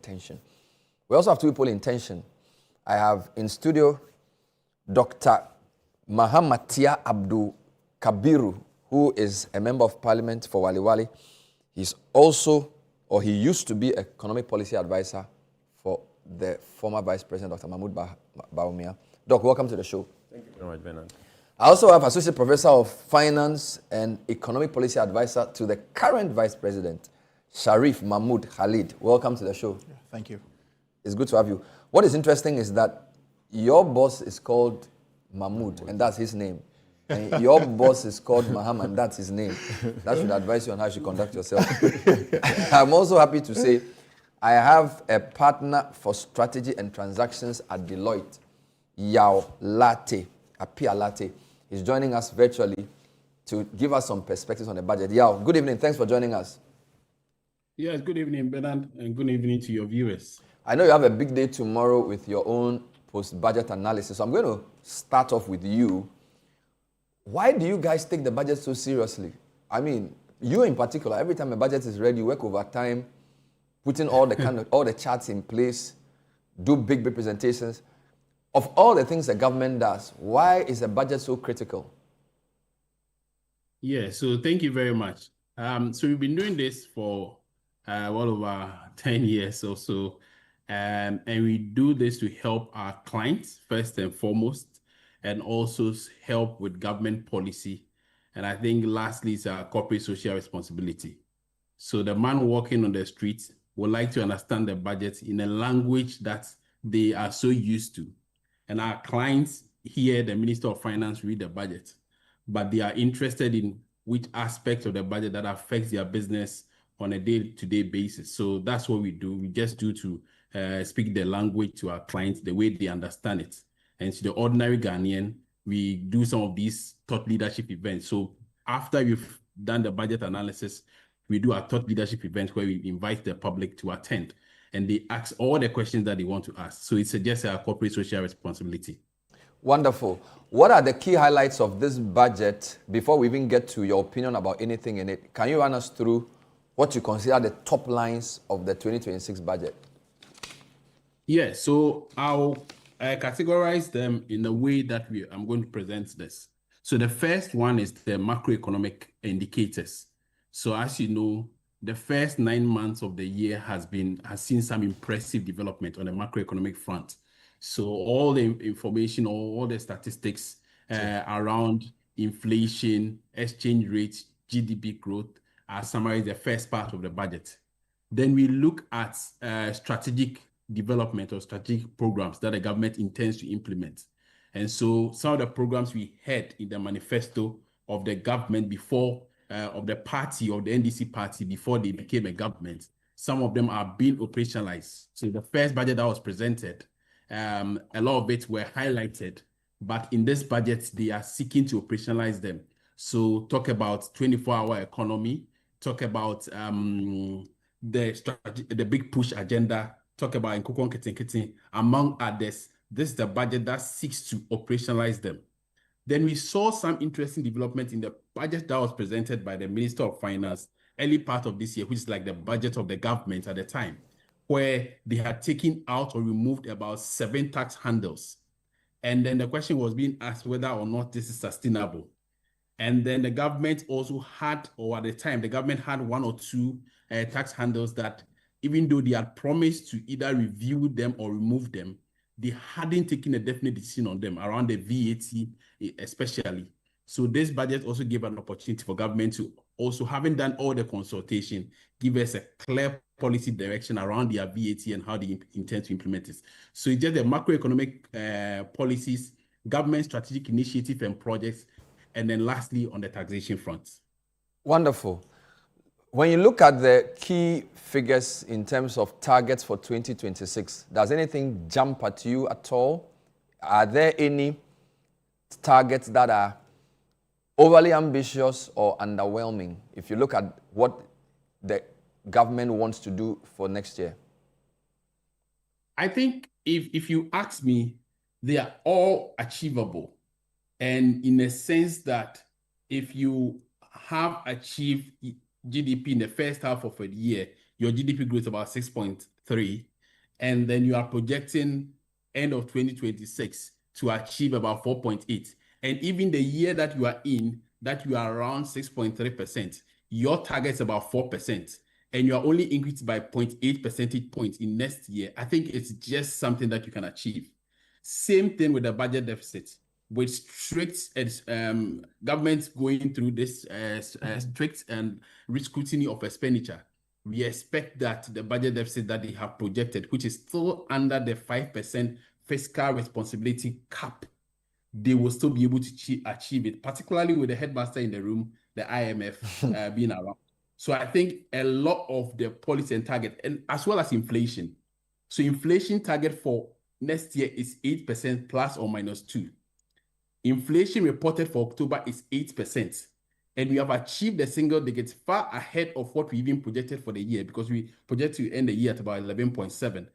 intention. We also have two people in tension. I have in studio Dr. Mahamatia Abdul Kabiru, who is a member of parliament for Wali Wali. He's also, or he used to be, economic policy advisor for the former Vice President, Dr. Mahmoud Bawumia. Doc, welcome to the show. Thank you very much, Bernard. I also have Associate Professor of Finance and Economic Policy Advisor to the current Vice President, Sharif Mahmoud Khalid. Welcome to the show. Yeah, thank you. It's good to have you. What is interesting is that your boss is called Mahmoud, and that's his name. And your boss is called Muhammad, and that's his name. That should advise you on how you should conduct yourself. I'm also happy to say I have a partner for strategy and transactions at Deloitte, Yao Latte, Apia Latte. He's joining us virtually to give us some perspectives on the budget. Yao, good evening. Thanks for joining us. Yes, good evening, Bernard, and good evening to your viewers. I know you have a big day tomorrow with your own post-budget analysis. So I'm going to start off with you. Why do you guys take the budget so seriously? I mean, you in particular, every time a budget is ready, you work overtime, putting all the all the charts in place, do big presentations. Of all the things the government does, why is the budget so critical? Yeah, so thank you very much. So we've been doing this for well over 10 years or so. And we do this to help our clients first and foremost, and also help with government policy. And I think lastly is our corporate social responsibility. So the man walking on the street would like to understand the budget in a language that they are so used to. And our clients hear the Minister of Finance read the budget, but they are interested in which aspect of the budget that affects their business on a day-to-day basis. So that's what we do. We just do to speak the language to our clients the way they understand it. And to the ordinary Ghanaian, we do some of these thought leadership events. So after we've done the budget analysis, we do our thought leadership event where we invite the public to attend, and they ask all the questions that they want to ask. So it's just our corporate social responsibility. Wonderful. What are the key highlights of this budget before we even get to your opinion about anything in it? Can you run us through what you consider the top lines of the 2026 budget? Yeah, so I'll categorize them in the way that I'm going to present this. So the first one is the macroeconomic indicators. So as you know, the first 9 months of the year has seen some impressive development on the macroeconomic front. So all the information, all the statistics around inflation, exchange rates, GDP growth are summarized in the first part of the budget. Then we look at strategic development or strategic programs that the government intends to implement. And so some of the programs we had in the manifesto of the government before, of the party, of the NDC party before they became a government, some of them are being operationalized. So the first budget that was presented, a lot of it were highlighted, but in this budget, they are seeking to operationalize them. So talk about 24-hour economy, talk about the big push agenda, talk about Nkukon Kitten, among others. This is the budget that seeks to operationalize them. Then we saw some interesting development in the budget that was presented by the Minister of Finance early part of this year, which is like the budget of the government at the time, where they had taken out or removed about 7 tax handles. And then the question was being asked whether or not this is sustainable. And then the government also had, or at the time, the government had 1 or 2 tax handles that, even though they had promised to either review them or remove them, they hadn't taken a definite decision on them around the VAT especially. So this budget also gave an opportunity for government to also, having done all the consultation, give us a clear policy direction around their VAT and how they intend to implement it. So it's just the macroeconomic policies, government strategic initiative and projects, and then lastly on the taxation front. Wonderful. When you look at the key figures in terms of targets for 2026, does anything jump at you at all? Are there any targets that are overly ambitious or underwhelming if you look at what the government wants to do for next year? I think if you ask me, they are all achievable. And in a sense that if you have achieved GDP in the first half of a year, your GDP growth about 6.3, and then you are projecting end of 2026 to achieve about 4.8. And even the year that you are in, that you are around 6.3%, your target is about 4%, and you are only increased by 0.8 percentage points in next year. I think it's just something that you can achieve. Same thing with the budget deficit, with strict governments going through this strict scrutiny of expenditure. We expect that the budget deficit that they have projected, which is still under the 5% fiscal responsibility cap, they will still be able to achieve it, particularly with the headmaster in the room, the IMF being around. So I think a lot of the policy and target, and as well as inflation. So inflation target for next year is 8% plus or minus 2. Inflation reported for October is 8%. And we have achieved the single digits far ahead of what we even projected for the year, because we project to end the year at about 11.7.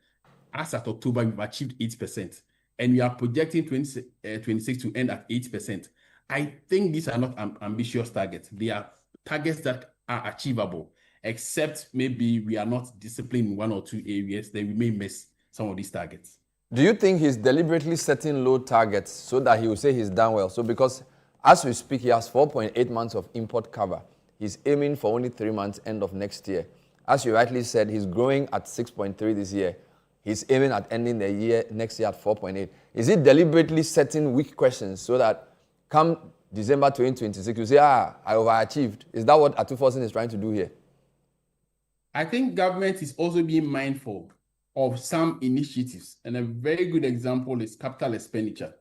As at October, we've achieved 8%. And we are projecting 2026 to end at 8%. I think these are not ambitious targets. They are targets that are achievable, except maybe we are not disciplined in one or two areas, then we may miss some of these targets. Do you think he's deliberately setting low targets so that he will say he's done well? So because as we speak, he has 4.8 months of import cover. He's aiming for only 3 months end of next year. As you rightly said, he's growing at 6.3 this year. He's aiming at ending the year next year at 4.8. Is he deliberately setting weak questions so that come December 2026, you say, I overachieved? Is that what Atuforsen is trying to do here? I think government is also being mindful of some initiatives. And a very good example is capital expenditure.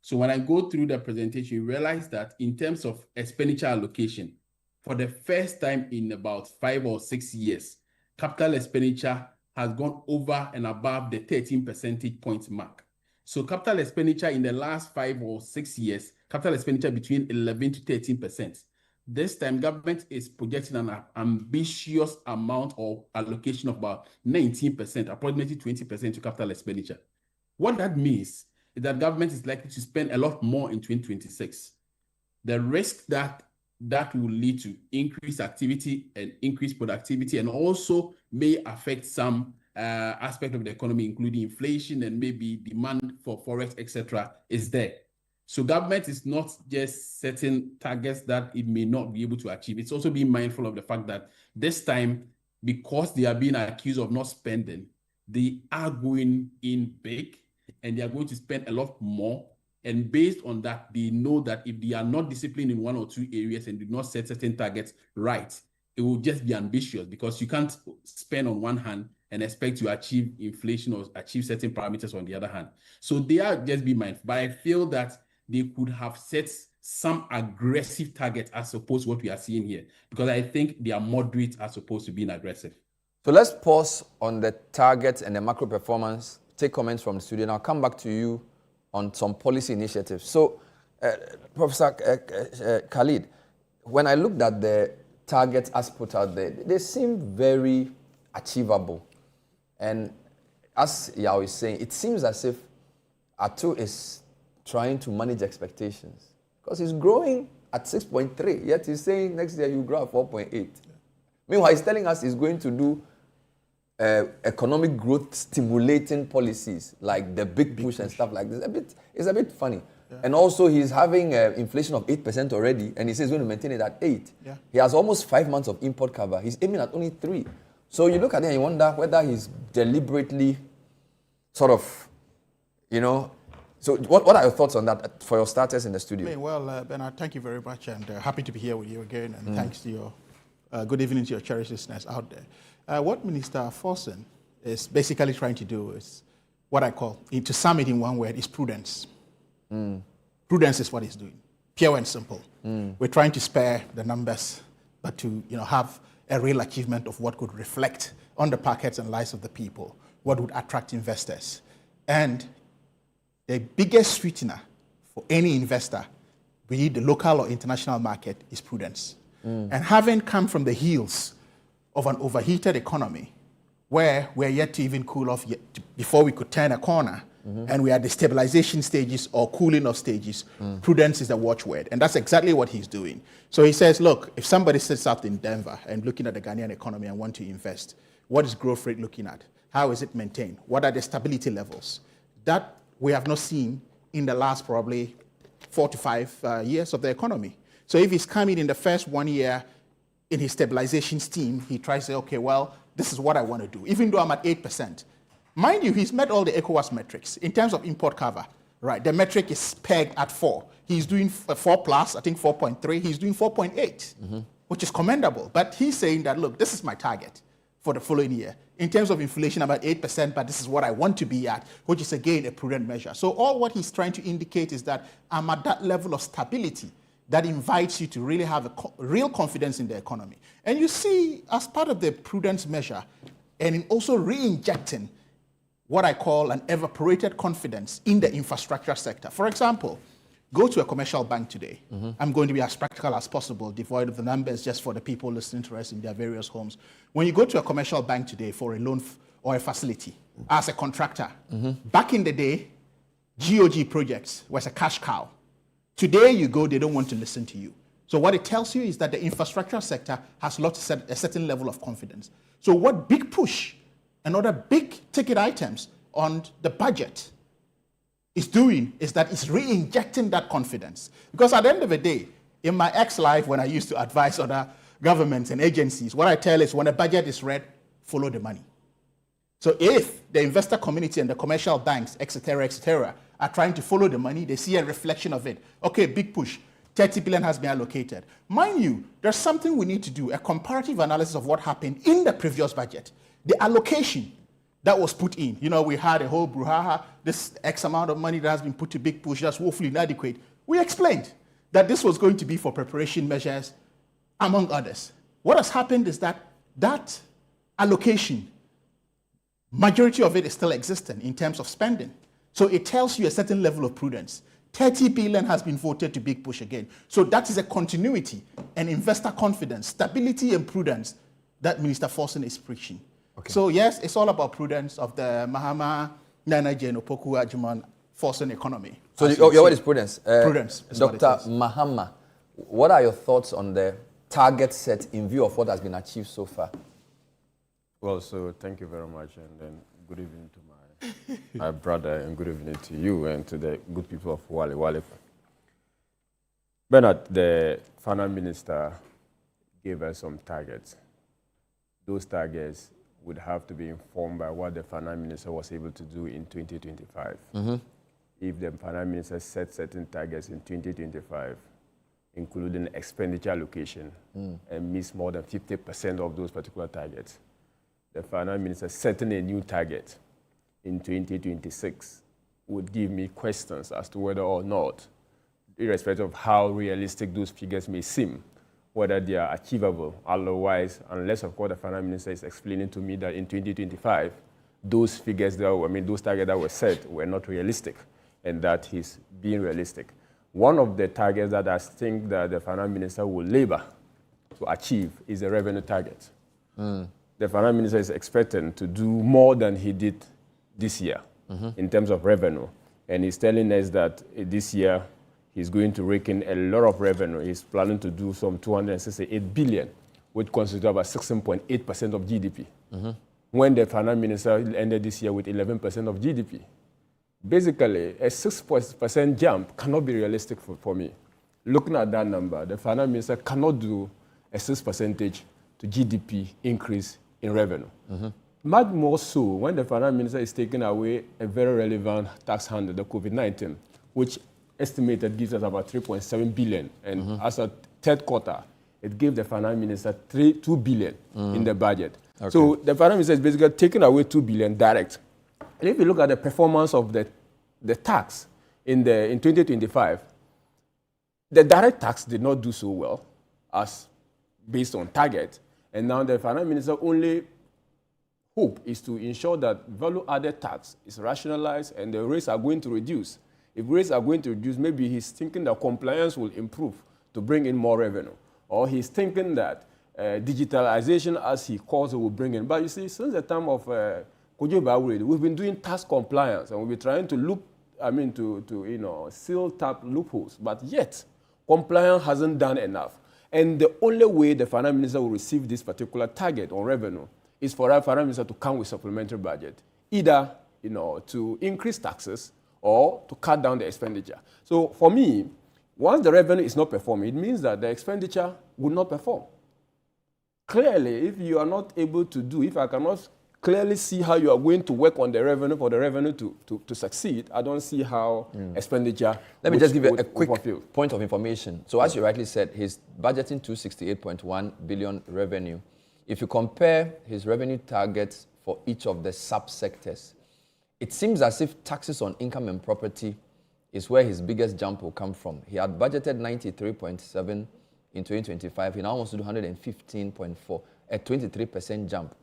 So when I go through the presentation, you realize that in terms of expenditure allocation, for the first time in about 5 or 6 years, capital expenditure has gone over and above the 13 percentage point mark. So capital expenditure in the last 5 or 6 years, capital expenditure between 11 to 13%. This time, government is projecting an ambitious amount of allocation of about 19%, approximately 20% to capital expenditure. What that means is that government is likely to spend a lot more in 2026. The risk that will lead to increased activity and increased productivity, and also may affect some aspect of the economy, including inflation and maybe demand for forex, etc., is there. So government is not just setting targets that it may not be able to achieve. It's also being mindful of the fact that this time, because they are being accused of not spending, they are going in big and they are going to spend a lot more. And based on that, they know that if they are not disciplined in 1 or 2 areas and do not set certain targets right, it will just be ambitious, because you can't spend on one hand and expect to achieve inflation or achieve certain parameters on the other hand. So they are just be mindful. But I feel that they could have set some aggressive targets as opposed to what we are seeing here, because I think they are moderate as opposed to being aggressive. So let's pause on the targets and the macro performance, take comments from the studio, and I'll come back to you on some policy initiatives. So, Professor Khalid, when I looked at the targets as put out there, they seem very achievable. And as Yao is saying, it seems as if Atu is trying to manage expectations, because he's growing at 6.3, yet he's saying next year you grow at 4.8. Yeah. Meanwhile, he's telling us he's going to do economic growth stimulating policies like the big push and stuff like this. It's a bit funny. Yeah. And also he's having inflation of 8% already, and he says he's going to maintain it at 8. Yeah. He has almost 5 months of import cover. He's aiming at only 3. So you look at it and you wonder whether he's deliberately sort of, So what are your thoughts on that for your starters in the studio? Well, Bernard, thank you very much, and happy to be here with you again, and thanks to your good evening to your cherished listeners out there. What Minister Forsen is basically trying to do is what I call, to sum it in one word, is prudence. Prudence is what he's doing, pure and simple. We're trying to spare the numbers, but to have a real achievement of what could reflect on the pockets and lives of the people, what would attract investors. And the biggest sweetener for any investor, be it the local or international market, is prudence. And having come from the heels of an overheated economy, where we're yet to even cool off before we could turn a corner, and we are at the stabilization stages or cooling off stages, prudence is the watchword. And that's exactly what he's doing. So he says, look, if somebody sits out in Denver and looking at the Ghanaian economy and want to invest, what is growth rate looking at? How is it maintained? What are the stability levels? That we have not seen in the last probably 4 to 5 years of the economy. So if he's coming in the first 1 year in his stabilization scheme, he tries to say, okay, well, this is what I want to do, even though I'm at 8%. Mind you, he's met all the ECOWAS metrics in terms of import cover, right? The metric is pegged at 4. He's doing 4 plus, I think 4.3. He's doing 4.8, which is commendable. But he's saying that, look, this is my target for the following year. In terms of inflation, about 8%, but this is what I want to be at, which is, again, a prudent measure. So all what he's trying to indicate is that I'm at that level of stability that invites you to really have a real confidence in the economy. And you see, as part of the prudence measure, and in also re-injecting what I call an evaporated confidence in the infrastructure sector. For example, go to a commercial bank today. I'm going to be as practical as possible, devoid of the numbers, just for the people listening to us in their various homes. When you go to a commercial bank today for a loan or a facility, as a contractor, back in the day, GOG projects was a cash cow. Today you go, they don't want to listen to you. So what it tells you is that the infrastructure sector has lost a certain level of confidence. So what big push and other big ticket items on the budget is doing is that it's re-injecting that confidence. Because at the end of the day, in my ex-life, when I used to advise other governments and agencies, what I tell is when a budget is read, follow the money. So if the investor community and the commercial banks, et cetera, are trying to follow the money, they see a reflection of it. Okay, big push, 30 billion has been allocated. Mind you, there's something we need to do, a comparative analysis of what happened in the previous budget. The allocation that was put in. You know, we had a whole brouhaha, this X amount of money that has been put to big push, that's woefully inadequate. We explained that this was going to be for preparation measures, among others. What has happened is that that allocation, majority of it is still existent in terms of spending. So it tells you a certain level of prudence. 30 billion has been voted to big push again. So that is a continuity and investor confidence, stability and prudence that Minister Forson is preaching. Okay. So yes, it's all about prudence of the Mahama, Nana Jane, Opoku, Ajuman, Forson economy. So what is prudence? Prudence. Dr. Mahama, what are your thoughts on the target set in view of what has been achieved so far? Well, so thank you very much, and then good evening to my brother, and good evening to you and to the good people of Wale. Bernard, the finance minister gave us some targets. Those targets would have to be informed by what the finance minister was able to do in 2025. If the finance minister set certain targets in 2025, including expenditure allocation, and missed more than 50% of those particular targets, the finance minister setting a new target in 2026 would give me questions as to whether or not, irrespective of how realistic those figures may seem, whether they are achievable. Otherwise, unless of course the finance minister is explaining to me that in 2025, those figures those targets that were set were not realistic, and that he's being realistic. One of the targets that I think that the finance minister will labor to achieve is the revenue target. The finance minister is expecting to do more than he did this year in terms of revenue. And he's telling us that this year he's going to rake in a lot of revenue. He's planning to do some 268 billion, which constitutes about 16.8% of GDP. When the finance minister ended this year with 11% of GDP. Basically, a 6% jump cannot be realistic for me. Looking at that number, the finance minister cannot do a 6% to GDP increase in revenue. Much more so when the finance minister is taking away a very relevant tax handle, the COVID-19, which estimated gives us about 3.7 billion. And as a third quarter, it gave the finance minister 2 billion in the budget. Okay. So the finance minister is basically taking away 2 billion direct. And if you look at the performance of the tax in 2025, the direct tax did not do so well as based on target. And now the finance minister only hope is to ensure that value-added tax is rationalized and the rates are going to reduce. If rates are going to reduce, maybe he's thinking that compliance will improve to bring in more revenue. Or he's thinking that digitalization, as he calls it, will bring in. But you see, since the time of Avle, we've been doing tax compliance and we've been trying to seal tap loopholes. But yet, compliance hasn't done enough. And the only way the finance minister will receive this particular target on revenue is for our finance minister to come with supplementary budget, either to increase taxes or to cut down the expenditure. So for me, once the revenue is not performing, it means that the expenditure will not perform. Clearly, if you are not able to do, if I cannot clearly see how you are going to work on the revenue for the revenue to succeed, I don't see how expenditure. Let me just give you a quick point of information. So as you rightly said, he's budgeting 268.1 billion revenue. If you compare his revenue targets for each of the subsectors, it seems as if taxes on income and property is where his biggest jump will come from. He had budgeted 93.7 in 2025. He now wants to do 115.4, a 23% jump.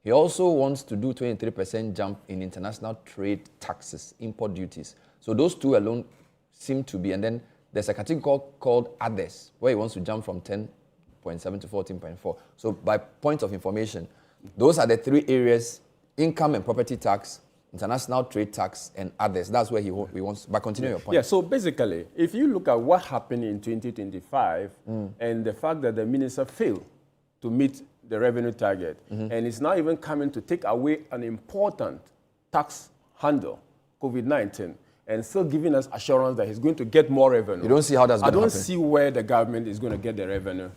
He also wants to do 23% jump in international trade taxes, import duties. So those two alone seem to be, and then there's a category called others, where he wants to jump from 10.7 to 14.4. So by point of information, those are the three areas: income and property tax, international trade tax, and others. That's where he wants. But continue your point. Yeah, so basically, if you look at what happened in 2025 and the fact that the minister failed to meet the revenue target, and it's now even coming to take away an important tax handle, COVID-19, and still giving us assurance that he's going to get more revenue. You don't see how that's going to happen? I don't see where the government is going to get the revenue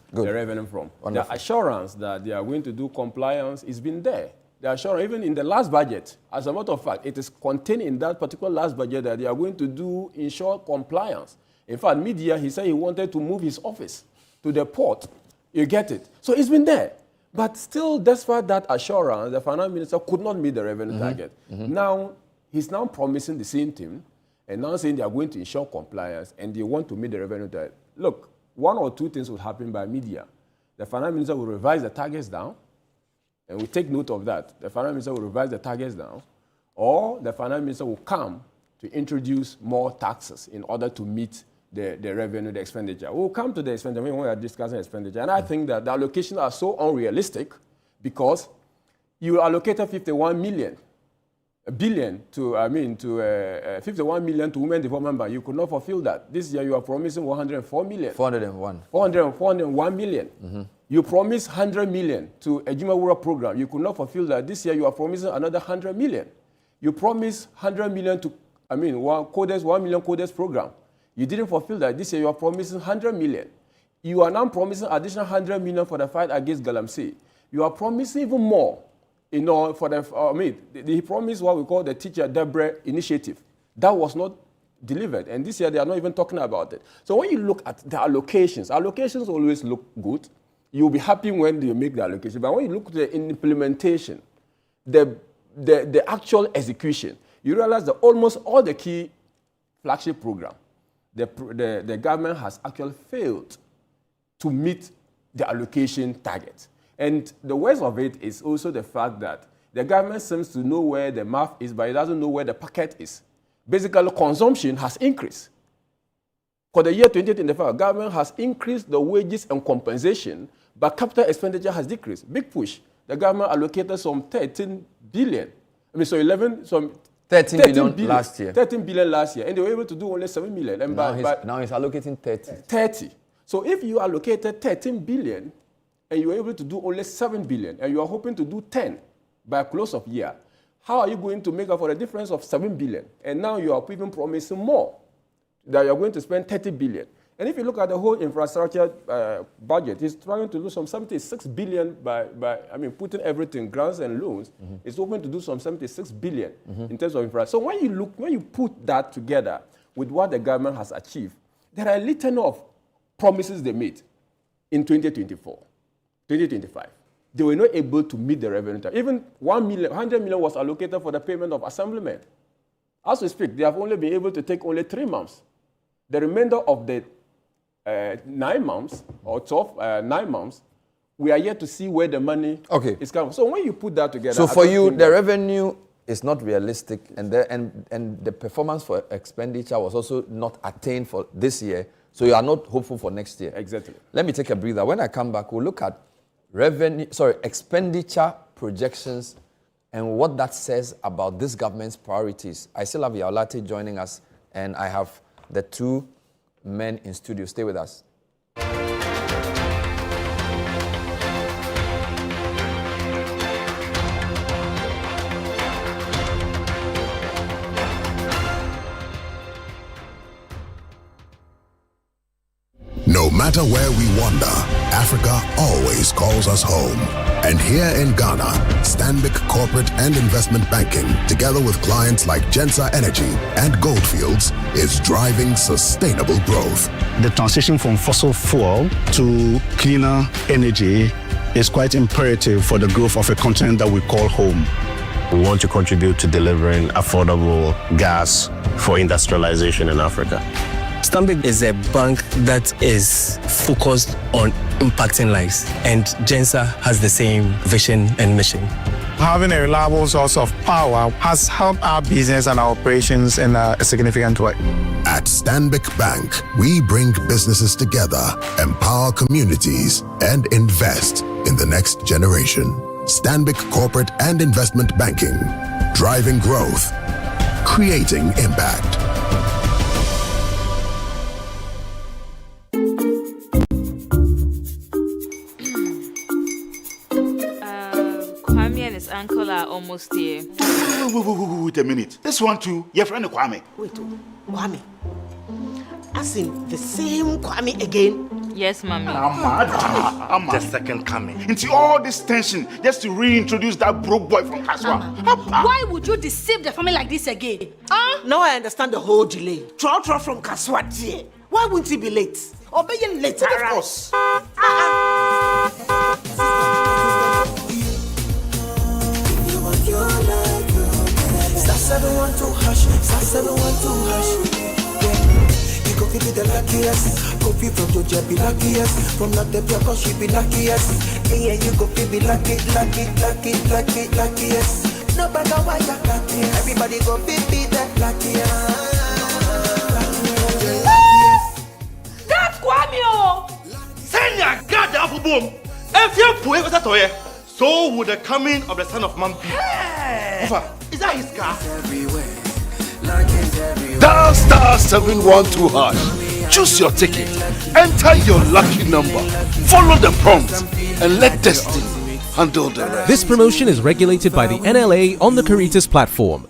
from. Wonderful. The assurance that they are going to do compliance has been there. The assurance, even in the last budget, as a matter of fact, it is contained in that particular last budget that they are going to ensure compliance. In fact, mid-year, he said he wanted to move his office to the port. You get it? So it's been there. But still, despite that assurance, the finance minister could not meet the revenue target. Now, he's now promising the same thing, and now saying they are going to ensure compliance, and they want to meet the revenue target. Look, one or two things will happen by mid-year. The finance minister will revise the targets down, and we take note of that. The finance minister will revise the targets down, or the finance minister will come to introduce more taxes in order to meet the revenue, the expenditure. We'll come to the expenditure when we are discussing expenditure. And I think that the allocations are so unrealistic because you allocated 51 billion to 51 million to Women Development Bank. You could not fulfill that. This year you are promising 104 million. 401 million. You promised 100 million to a Jimawura program. You could not fulfill that. This year you are promising another 100 million. You promised 100 million to, 1 million coders program. You didn't fulfill that. This year you are promising 100 million. You are now promising additional 100 million for the fight against Galamsey. You are promising even more, for the, he promised what we call the Teacher Deborah Initiative. That was not delivered. And this year they are not even talking about it. So when you look at the allocations always look good. You'll be happy when you make the allocation. But when you look at the implementation, the actual execution, you realize that almost all the key flagship programs, the government has actually failed to meet the allocation target. And the worst of it is also the fact that the government seems to know where the mouth is, but it doesn't know where the pocket is. Basically, consumption has increased. For the year 2025, government has increased the wages and compensation, but capital expenditure has decreased. Big push. The government allocated some 13 billion. 13 billion last year. 13 billion last year, and they were able to do only 7 million. And now he's allocating 30. 30. So if you allocated 13 billion and you were able to do only 7 billion, and you are hoping to do 10 by close of year, how are you going to make up for the difference of 7 billion? And now you are even promising more, that you are going to spend 30 billion. And if you look at the whole infrastructure budget, he's trying to do some 76 billion by putting everything, grants and loans. It's hoping to do some 76 billion in terms of infrastructure. So when you put that together with what the government has achieved, there are a litany of promises they made in 2024, 2025. They were not able to meet the revenue target. Even 100 million was allocated for the payment of assemblymen. As we speak, they have only been able to take only 3 months. The remainder of the 9 months or 9 months, we are yet to see where the money is coming. So when you put that together, so for you, the revenue is not realistic, and the performance for expenditure was also not attained for this year. So you are not hopeful for next year. Exactly. Let me take a breather. When I come back, we'll look at expenditure projections and what that says about this government's priorities. I still have Yaolate joining us, and I have the two men in studio. Stay with us. matter where we wander, Africa always calls us home. And here in Ghana, Stanbic Corporate and Investment Banking, together with clients like Gensa Energy and Goldfields, is driving sustainable growth. The transition from fossil fuel to cleaner energy is quite imperative for the growth of a continent that we call home. We want to contribute to delivering affordable gas for industrialization in Africa. Stanbic is a bank that is focused on impacting lives, and Gensa has the same vision and mission. Having a reliable source of power has helped our business and our operations in a significant way. At Stanbic Bank, we bring businesses together, empower communities, and invest in the next generation. Stanbic Corporate and Investment Banking, driving growth, creating impact. Kwame and his uncle are almost here. Wait a minute. This one too, your friend Kwame. Wait, Kwame. As in the same Kwame again? Yes, mommy. I'm the second coming. Into all this tension just to reintroduce that broke boy from Kaswa. Why would you deceive the family like this again? Now I understand the whole delay. Troll from Kaswa dear. Why wouldn't he be late? Or be late? Of course. Stop 712 hush, stop 712 hush. You go be the luckiest. Copy from Georgia be luckiest. From not the block, she be luckiest. Yeah, you go be luckiest. No matter why you're lucky. Everybody go be that luckiest. That's Kwame! Send your God up boom. If you put it toy, so would the coming of the Son of Man be. Is that his car? Dial star 712 hash. Choose your ticket. Enter your lucky number. Follow the prompts and let destiny handle the rest. This promotion is regulated by the NLA on the Caritas platform.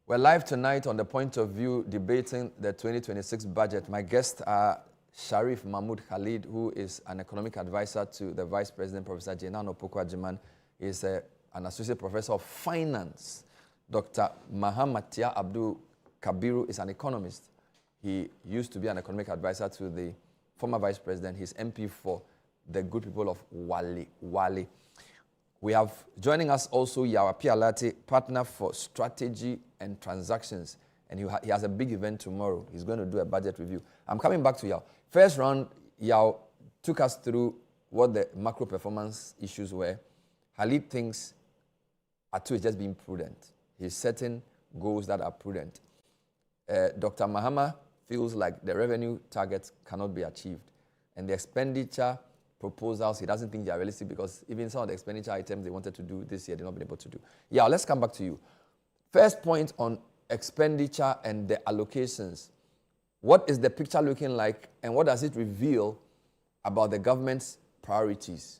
We're live tonight on the Point of View debating the 2026 budget. My guests are Sharif Mahmoud Khalid, who is an economic advisor to the Vice President, Professor Jenano Pokwa-Jiman. He is an associate professor of finance. Dr. Mahamatia Abdul Kabiru is an economist. He used to be an economic advisor to the former Vice President. He's MP for the good people of Wale. We have joining us also Yawa Pialati, partner for strategy and transactions. And he has a big event tomorrow. He's going to do a budget review. I'm coming back to Yao. First round, Yao took us through what the macro performance issues were. Khalid thinks Atu is just being prudent. He's setting goals that are prudent. Dr. Mahama feels like the revenue targets cannot be achieved. And the expenditure proposals, he doesn't think they are realistic because even some of the expenditure items they wanted to do this year, they've not been able to do. Yeah, let's come back to you. First point on expenditure and the allocations. What is the picture looking like and what does it reveal about the government's priorities?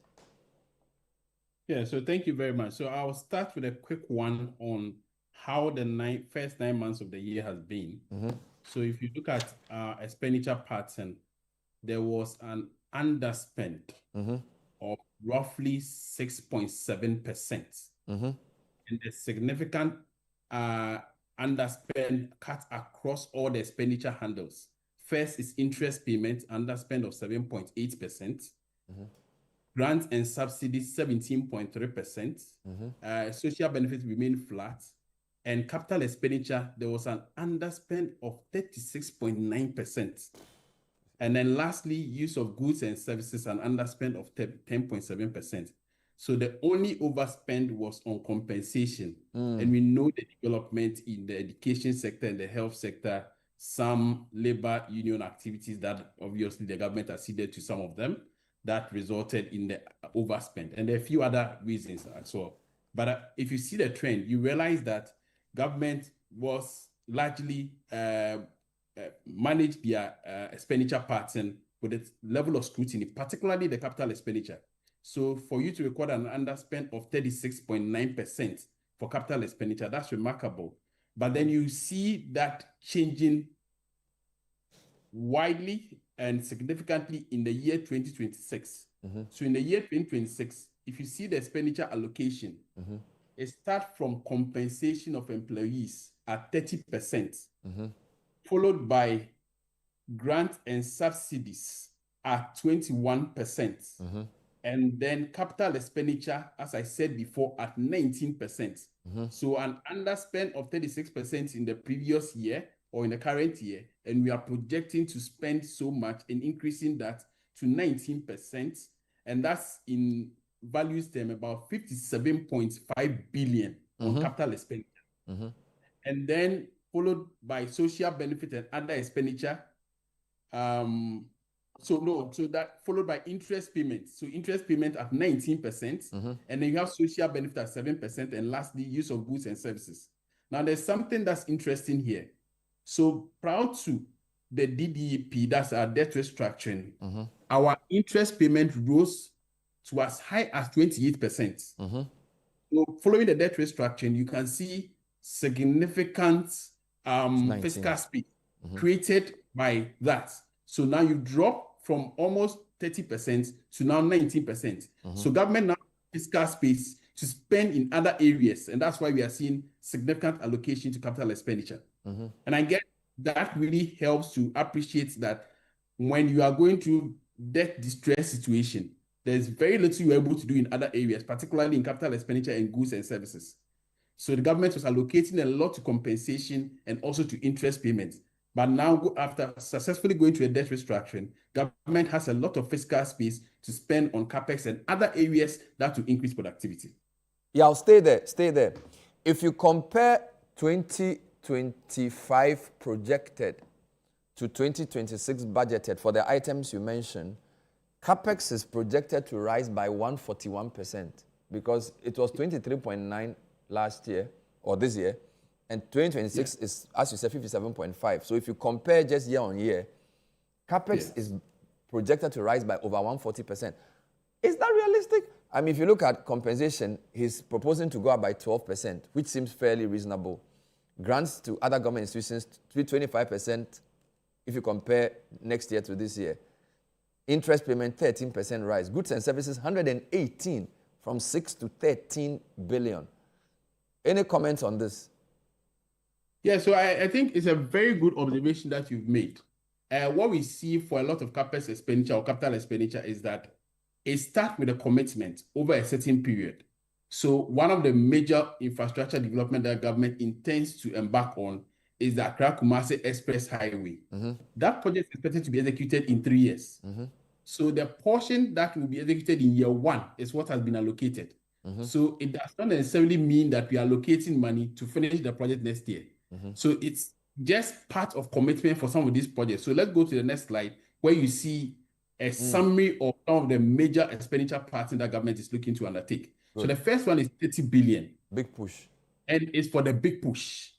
Yeah, so thank you very much. So I'll start with a quick one on how the first 9 months of the year has been. So if you look at expenditure pattern, there was an underspend of roughly 6.7%. And a significant underspend cut across all the expenditure handles. First is interest payment, underspend of 7.8%. grants and subsidies 17.3%. Social benefits remain flat. And capital expenditure, there was an underspend of 36.9%. And then lastly, use of goods and services, an underspend of 10.7%. So the only overspend was on compensation. And we know the development in the education sector and the health sector, some labor union activities that obviously the government acceded to some of them, that resulted in the overspend. And there are a few other reasons as well. But if you see the trend, you realize that government was largely managed their expenditure pattern with a level of scrutiny, particularly the capital expenditure. So for you to record an underspend of 36.9% for capital expenditure, that's remarkable. But then you see that changing widely and significantly in the year 2026. So in the year 2026, if you see the expenditure allocation, it starts from compensation of employees at 30%, followed by grant and subsidies at 21%, and then capital expenditure, as I said before, at 19%. So an underspend of 36% in the previous year or in the current year, and we are projecting to spend so much and increasing that to 19%, and that's in values term about 57.5 billion on capital expenditure. And then followed by social benefit and other expenditure. So that followed by interest payments. So interest payment at 19%, and then you have social benefit at 7%, and lastly, use of goods and services. Now, there's something that's interesting here. So prior to the DDEP, that's our debt restructuring, our interest payment rose to as high as 28%. So following the debt restructuring, you can see significant fiscal space created by that. So now you drop from almost 30% to now 19%. So government now has fiscal space to spend in other areas, and that's why we are seeing significant allocation to capital expenditure. And I get that really helps to appreciate that when you are going through debt distress situation, there's very little you're able to do in other areas, particularly in capital expenditure and goods and services. So the government was allocating a lot to compensation and also to interest payments. But now, after successfully going through a debt restructuring, government has a lot of fiscal space to spend on capex and other areas that will increase productivity. Yeah, I'll stay there. Stay there. If you compare 2025 projected to 2026 budgeted for the items you mentioned, capex is projected to rise by 141% because it was 23.9 last year or this year, and 2026 is, as you said, 57.5. So if you compare just year on year, capex is projected to rise by over 140%. Is that realistic? I mean, if you look at compensation, he's proposing to go up by 12%, which seems fairly reasonable. Grants to other government institutions, 25% if you compare next year to this year. Interest payment, 13% rise. Goods and services, 118 from 6 to 13 billion. Any comments on this? Yeah, so I think it's a very good observation that you've made. What we see for a lot of capex expenditure or capital expenditure is that it starts with a commitment over a certain period. So one of the major infrastructure development that government intends to embark on is the Accra-Kumasi Express Highway. That project is expected to be executed in 3 years. So the portion that will be executed in year 1 is what has been allocated. So it does not necessarily mean that we are allocating money to finish the project next year. So it's just part of commitment for some of these projects. So let's go to the next slide where you see a summary of some of the major expenditure patterns that government is looking to undertake. So the first one is 30 billion. Big push. And it's for the big push.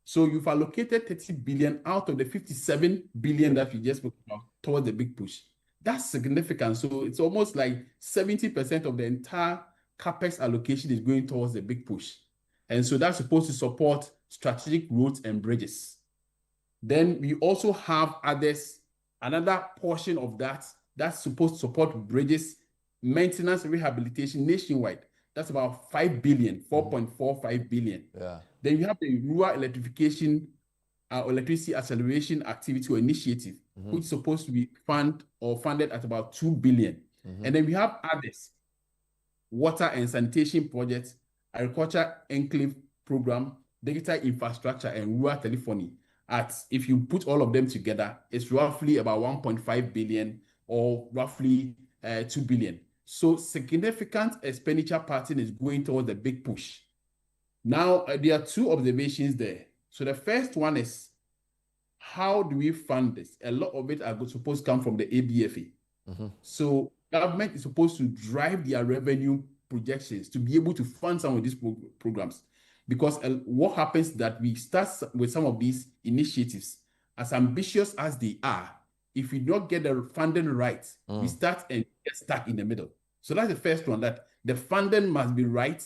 So you've allocated 30 billion out of the 57 billion that we just spoke about towards the big push. That's significant. So it's almost like 70% of the entire capex allocation is going towards the big push. And so that's supposed to support strategic roads and bridges. Then we also have others, another portion of that that's supposed to support bridges, maintenance, and rehabilitation nationwide. That's about 5 billion, 4.45 billion. Then you have the rural electrification, electricity acceleration activity or initiative, which is supposed to be funded at about 2 billion. And then we have others, water and sanitation projects, agriculture enclave program, digital infrastructure, and rural telephony. If you put all of them together, it's roughly about 1.5 billion or roughly 2 billion. So significant expenditure pattern is going towards the big push. Now, there are two observations there. So the first one is, how do we fund this? A lot of it are supposed to come from the ABFA. So government is supposed to drive their revenue projections to be able to fund some of these programs. Because what happens is that we start with some of these initiatives, as ambitious as they are, if we don't get the funding right, we start and get stuck in the middle. So that's the first one, that the funding must be right.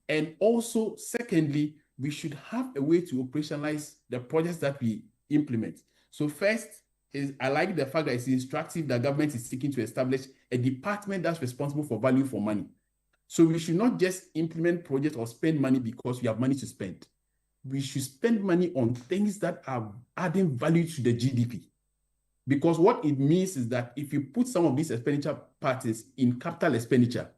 And also, secondly, we should have a way to operationalize the projects that we implement. So first is, I like the fact that it's instructive that government is seeking to establish a department that's responsible for value for money. So we should not just implement projects or spend money because we have money to spend. We should spend money on things that are adding value to the GDP. Because what it means is that if you put some of these expenditure patterns in capital expenditure,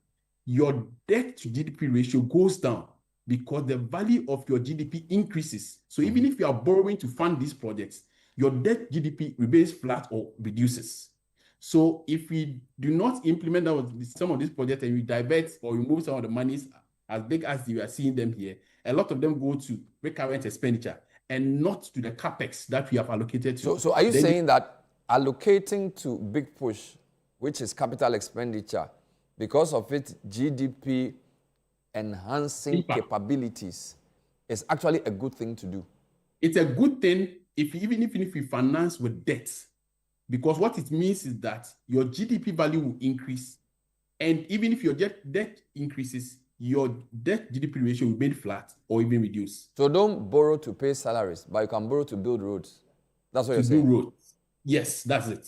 your debt to GDP ratio goes down because the value of your GDP increases. So even if you are borrowing to fund these projects, your debt GDP remains flat or reduces. So if we do not implement some of these projects and we divert or remove some of the monies as big as you are seeing them here, a lot of them go to recurrent expenditure and not to the capex that we have allocated to. So are you saying that allocating to big push, which is capital expenditure, because of its GDP enhancing capabilities, is actually a good thing to do? It's a good thing even if we finance with debt. Because what it means is that your GDP value will increase. And even if your debt increases, your debt GDP ratio will remain flat or even reduce. So don't borrow to pay salaries, but you can borrow to build roads. That's what you're saying? To build roads. Yes, that's it.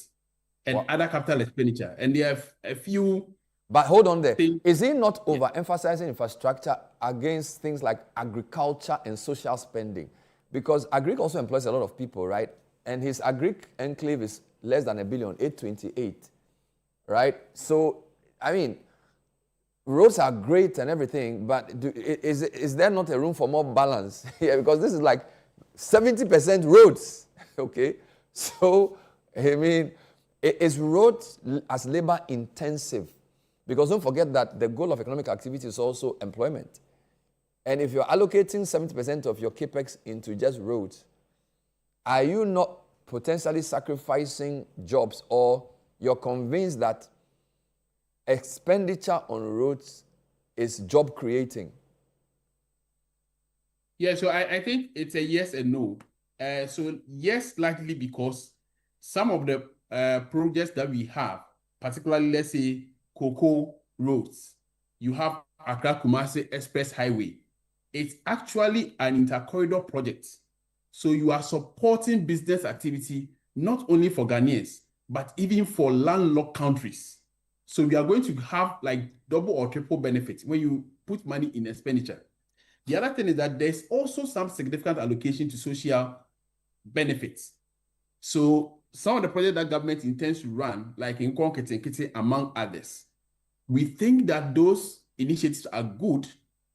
And other capital expenditure. And there are a few... But hold on there. Is he not overemphasizing infrastructure against things like agriculture and social spending? Because agric also employs a lot of people, right? And his agric enclave is less than $1 billion, 828, right? So, I mean, roads are great and everything, but is there not a room for more balance here? Because this is like 70% roads, okay? So, I mean, is roads as labor intensive? Because don't forget that the goal of economic activity is also employment. And if you're allocating 70% of your capex into just roads, are you not potentially sacrificing jobs, or you're convinced that expenditure on roads is job creating? Yeah, so I think it's a yes and no. So yes, likely because some of the projects that we have, particularly let's say Cocoa roads, you have Accra Kumasi Express Highway. It's actually an intercorridor project. So you are supporting business activity, not only for Ghanaians, but even for landlocked countries. So we are going to have like double or triple benefits when you put money in expenditure. The other thing is that there's also some significant allocation to social benefits. So some of the projects that government intends to run, like in Nkron, among others, we think that those initiatives are good,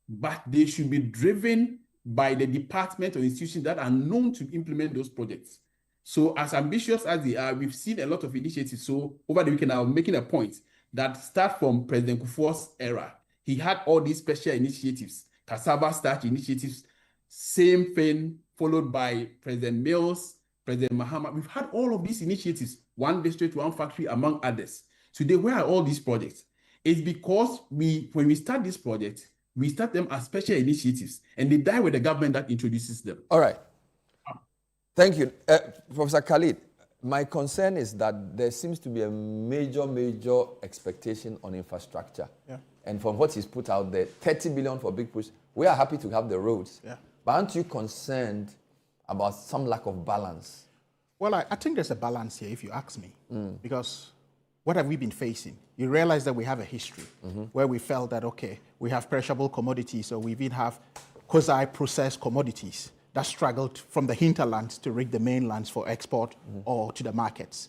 but they should be driven by the department or institutions that are known to implement those projects. So as ambitious as they are, we've seen a lot of initiatives. So over the weekend, I'm making a point that start from President Kufuor's era. He had all these special initiatives, cassava starch initiatives, same thing, followed by President Mills, President Mahama. We've had all of these initiatives, one district, one factory, among others. Today, where are all these projects? It's because when we start this project, we start them as special initiatives, and they die with the government that introduces them. All right. Thank you. Professor Khalid, my concern is that there seems to be a major expectation on infrastructure. Yeah. And from what he's put out there, 30 billion for big push. We are happy to have the roads. Yeah. But aren't you concerned about some lack of balance? Well, I think there's a balance here, if you ask me. Because what have we been facing? You realize that we have a history where we felt that, okay, we have perishable commodities, or we even have quasi-processed commodities that struggled from the hinterlands to reach the mainlands for export or to the markets.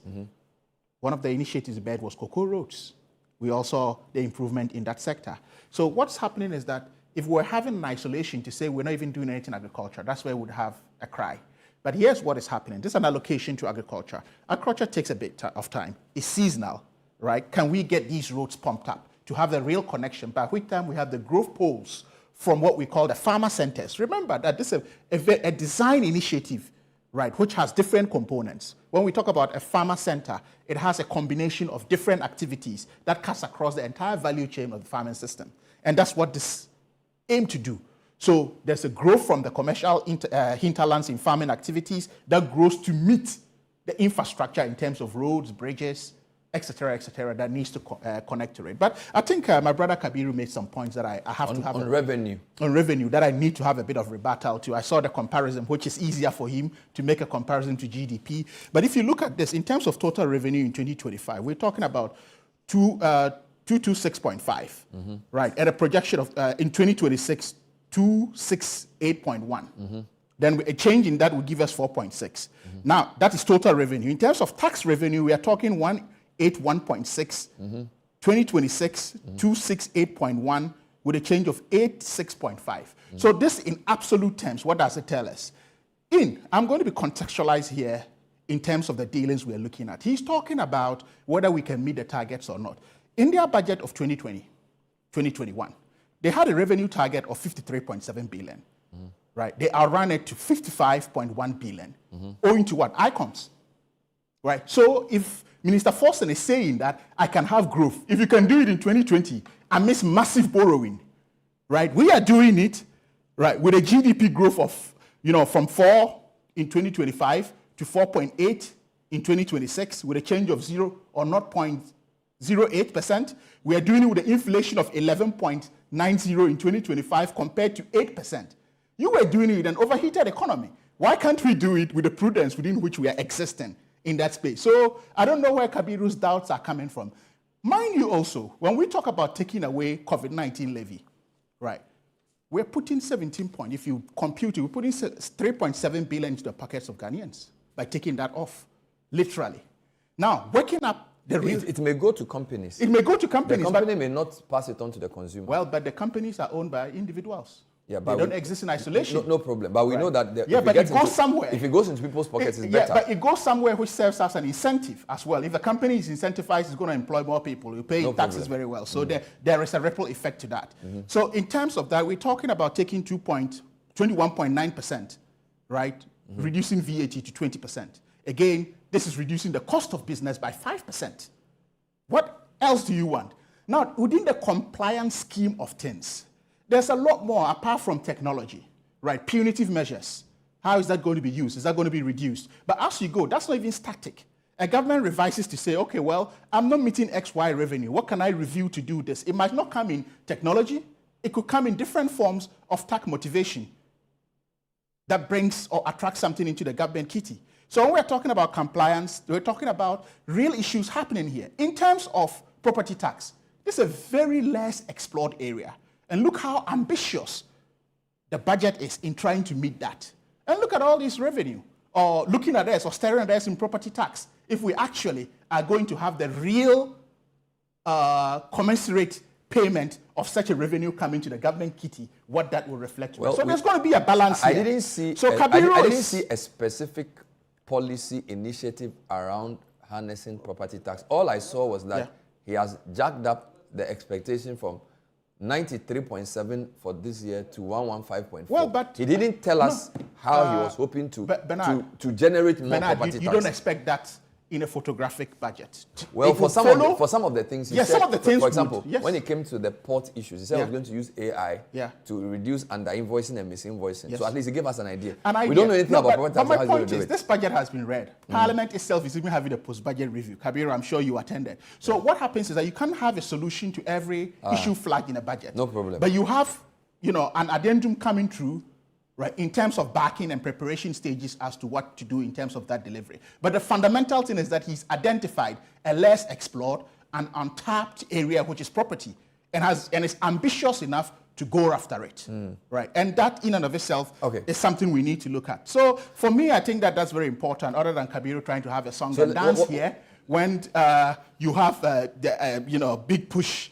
One of the initiatives bed was cocoa roads. we all saw the improvement in that sector. So what's happening is that if we're having an isolation to say we're not even doing anything in agriculture, that's where we'd have a cry. But here's what is happening. This is an allocation to agriculture. Agriculture takes a bit of time. It's seasonal, right? Can we get these roads pumped up to have the real connection, by which time we have the growth poles from what we call the farmer centers? Remember that this is a design initiative, right, which has different components. When we talk about a farmer center, it has a combination of different activities that cuts across the entire value chain of the farming system. And that's what this aims to do. So there's a growth from the commercial hinterlands in farming activities that grows to meet the infrastructure in terms of roads, bridges, et cetera, that needs to connect to it. But I think my brother Kabiru made some points that I have to have. On revenue. On revenue, that I need to have a bit of rebuttal to. I saw the comparison, which is easier for him to make a comparison to GDP. But if you look at this, in terms of total revenue in 2025, we're talking about 226.5, right? At a projection of, in 2026, 268.1. Then a change in that would give us 4.6. Now, that is total revenue. In terms of tax revenue, we are talking 181.6. 2026, 268.1 with a change of 86.5. So this, in absolute terms, what does it tell us? I'm going to be contextualized here in terms of the dealings we're looking at. He's talking about whether we can meet the targets or not. In their budget of 2021, they had a revenue target of 53.7 billion, right? They outran it to 55.1 billion, owing to what? ICOMs, right? So if Minister Forson is saying that I can have growth, if you can do it in 2020 amidst massive borrowing, right? We are doing it, right, with a GDP growth of, from 4 in 2025 to 4.8 in 2026 with a change of 0 or 0.08%. We are doing it with an inflation of 11.90 in 2025 compared to 8%. You were doing it with an overheated economy. Why can't we do it with the prudence within which we are existing in that space? So I don't know where Kabiru's doubts are coming from. Mind you also, when we talk about taking away COVID-19 levy, right, we're putting 17 point, if you compute it, we're putting 3.7 billion into the pockets of Ghanaians by taking that off, literally. Now, waking up the real... It may go to companies. It may go to companies. The company may not pass it on to the consumer. Well, but the companies are owned by individuals. Yeah, but they don't exist in isolation. No problem. But we know that... but it goes somewhere. If it goes into people's pockets, it's better. Yeah, but it goes somewhere which serves as an incentive as well. If the company is incentivized, it's going to employ more people. You pay taxes very well. So there is a ripple effect to that. So in terms of that, we're talking about taking 21.9%, right? Reducing VAT to 20%. Again, this is reducing the cost of business by 5%. What else do you want? Now, within the compliance scheme of things, there's a lot more apart from technology, right? Punitive measures. How is that going to be used? Is that going to be reduced? But as you go, that's not even static. A government revises to say, okay, well, I'm not meeting XY revenue. What can I review to do this? It might not come in technology. It could come in different forms of tax motivation that brings or attracts something into the government kitty. So when we're talking about compliance, we're talking about real issues happening here. In terms of property tax, this is a very less explored area. And look how ambitious the budget is in trying to meet that. And look at all this revenue, or looking at us, or staring at us in property tax. If we actually are going to have the real commensurate payment of such a revenue coming to the government kitty, what that will reflect. Well, so there's going to be a balance here. I didn't see a specific policy initiative around harnessing property tax. All I saw was that he has jacked up the expectation from 93.7 for this year to 115.4. Well, but he didn't tell us how he was hoping to generate more property tax. You don't expect that in a photographic budget. Well, for some of the things he said, some of the things for example, when it came to the port issues, he said he was going to use AI to reduce under-invoicing and misinvoicing. Yes. So at least he gave us an idea. We don't know anything about property tax. But my point is, this budget has been read. Parliament itself is even having a post-budget review. Kabir, I'm sure you attended. So what happens is that you can't have a solution to every issue flagged in a budget. No problem. But you have, an addendum coming through, right, in terms of backing and preparation stages as to what to do in terms of that delivery. But the fundamental thing is that he's identified a less explored and untapped area, which is property, and is ambitious enough to go after it, right? And that in and of itself is something we need to look at. So for me, I think that that's very important, other than Kabiru trying to have a song and dance here. when you have the big push.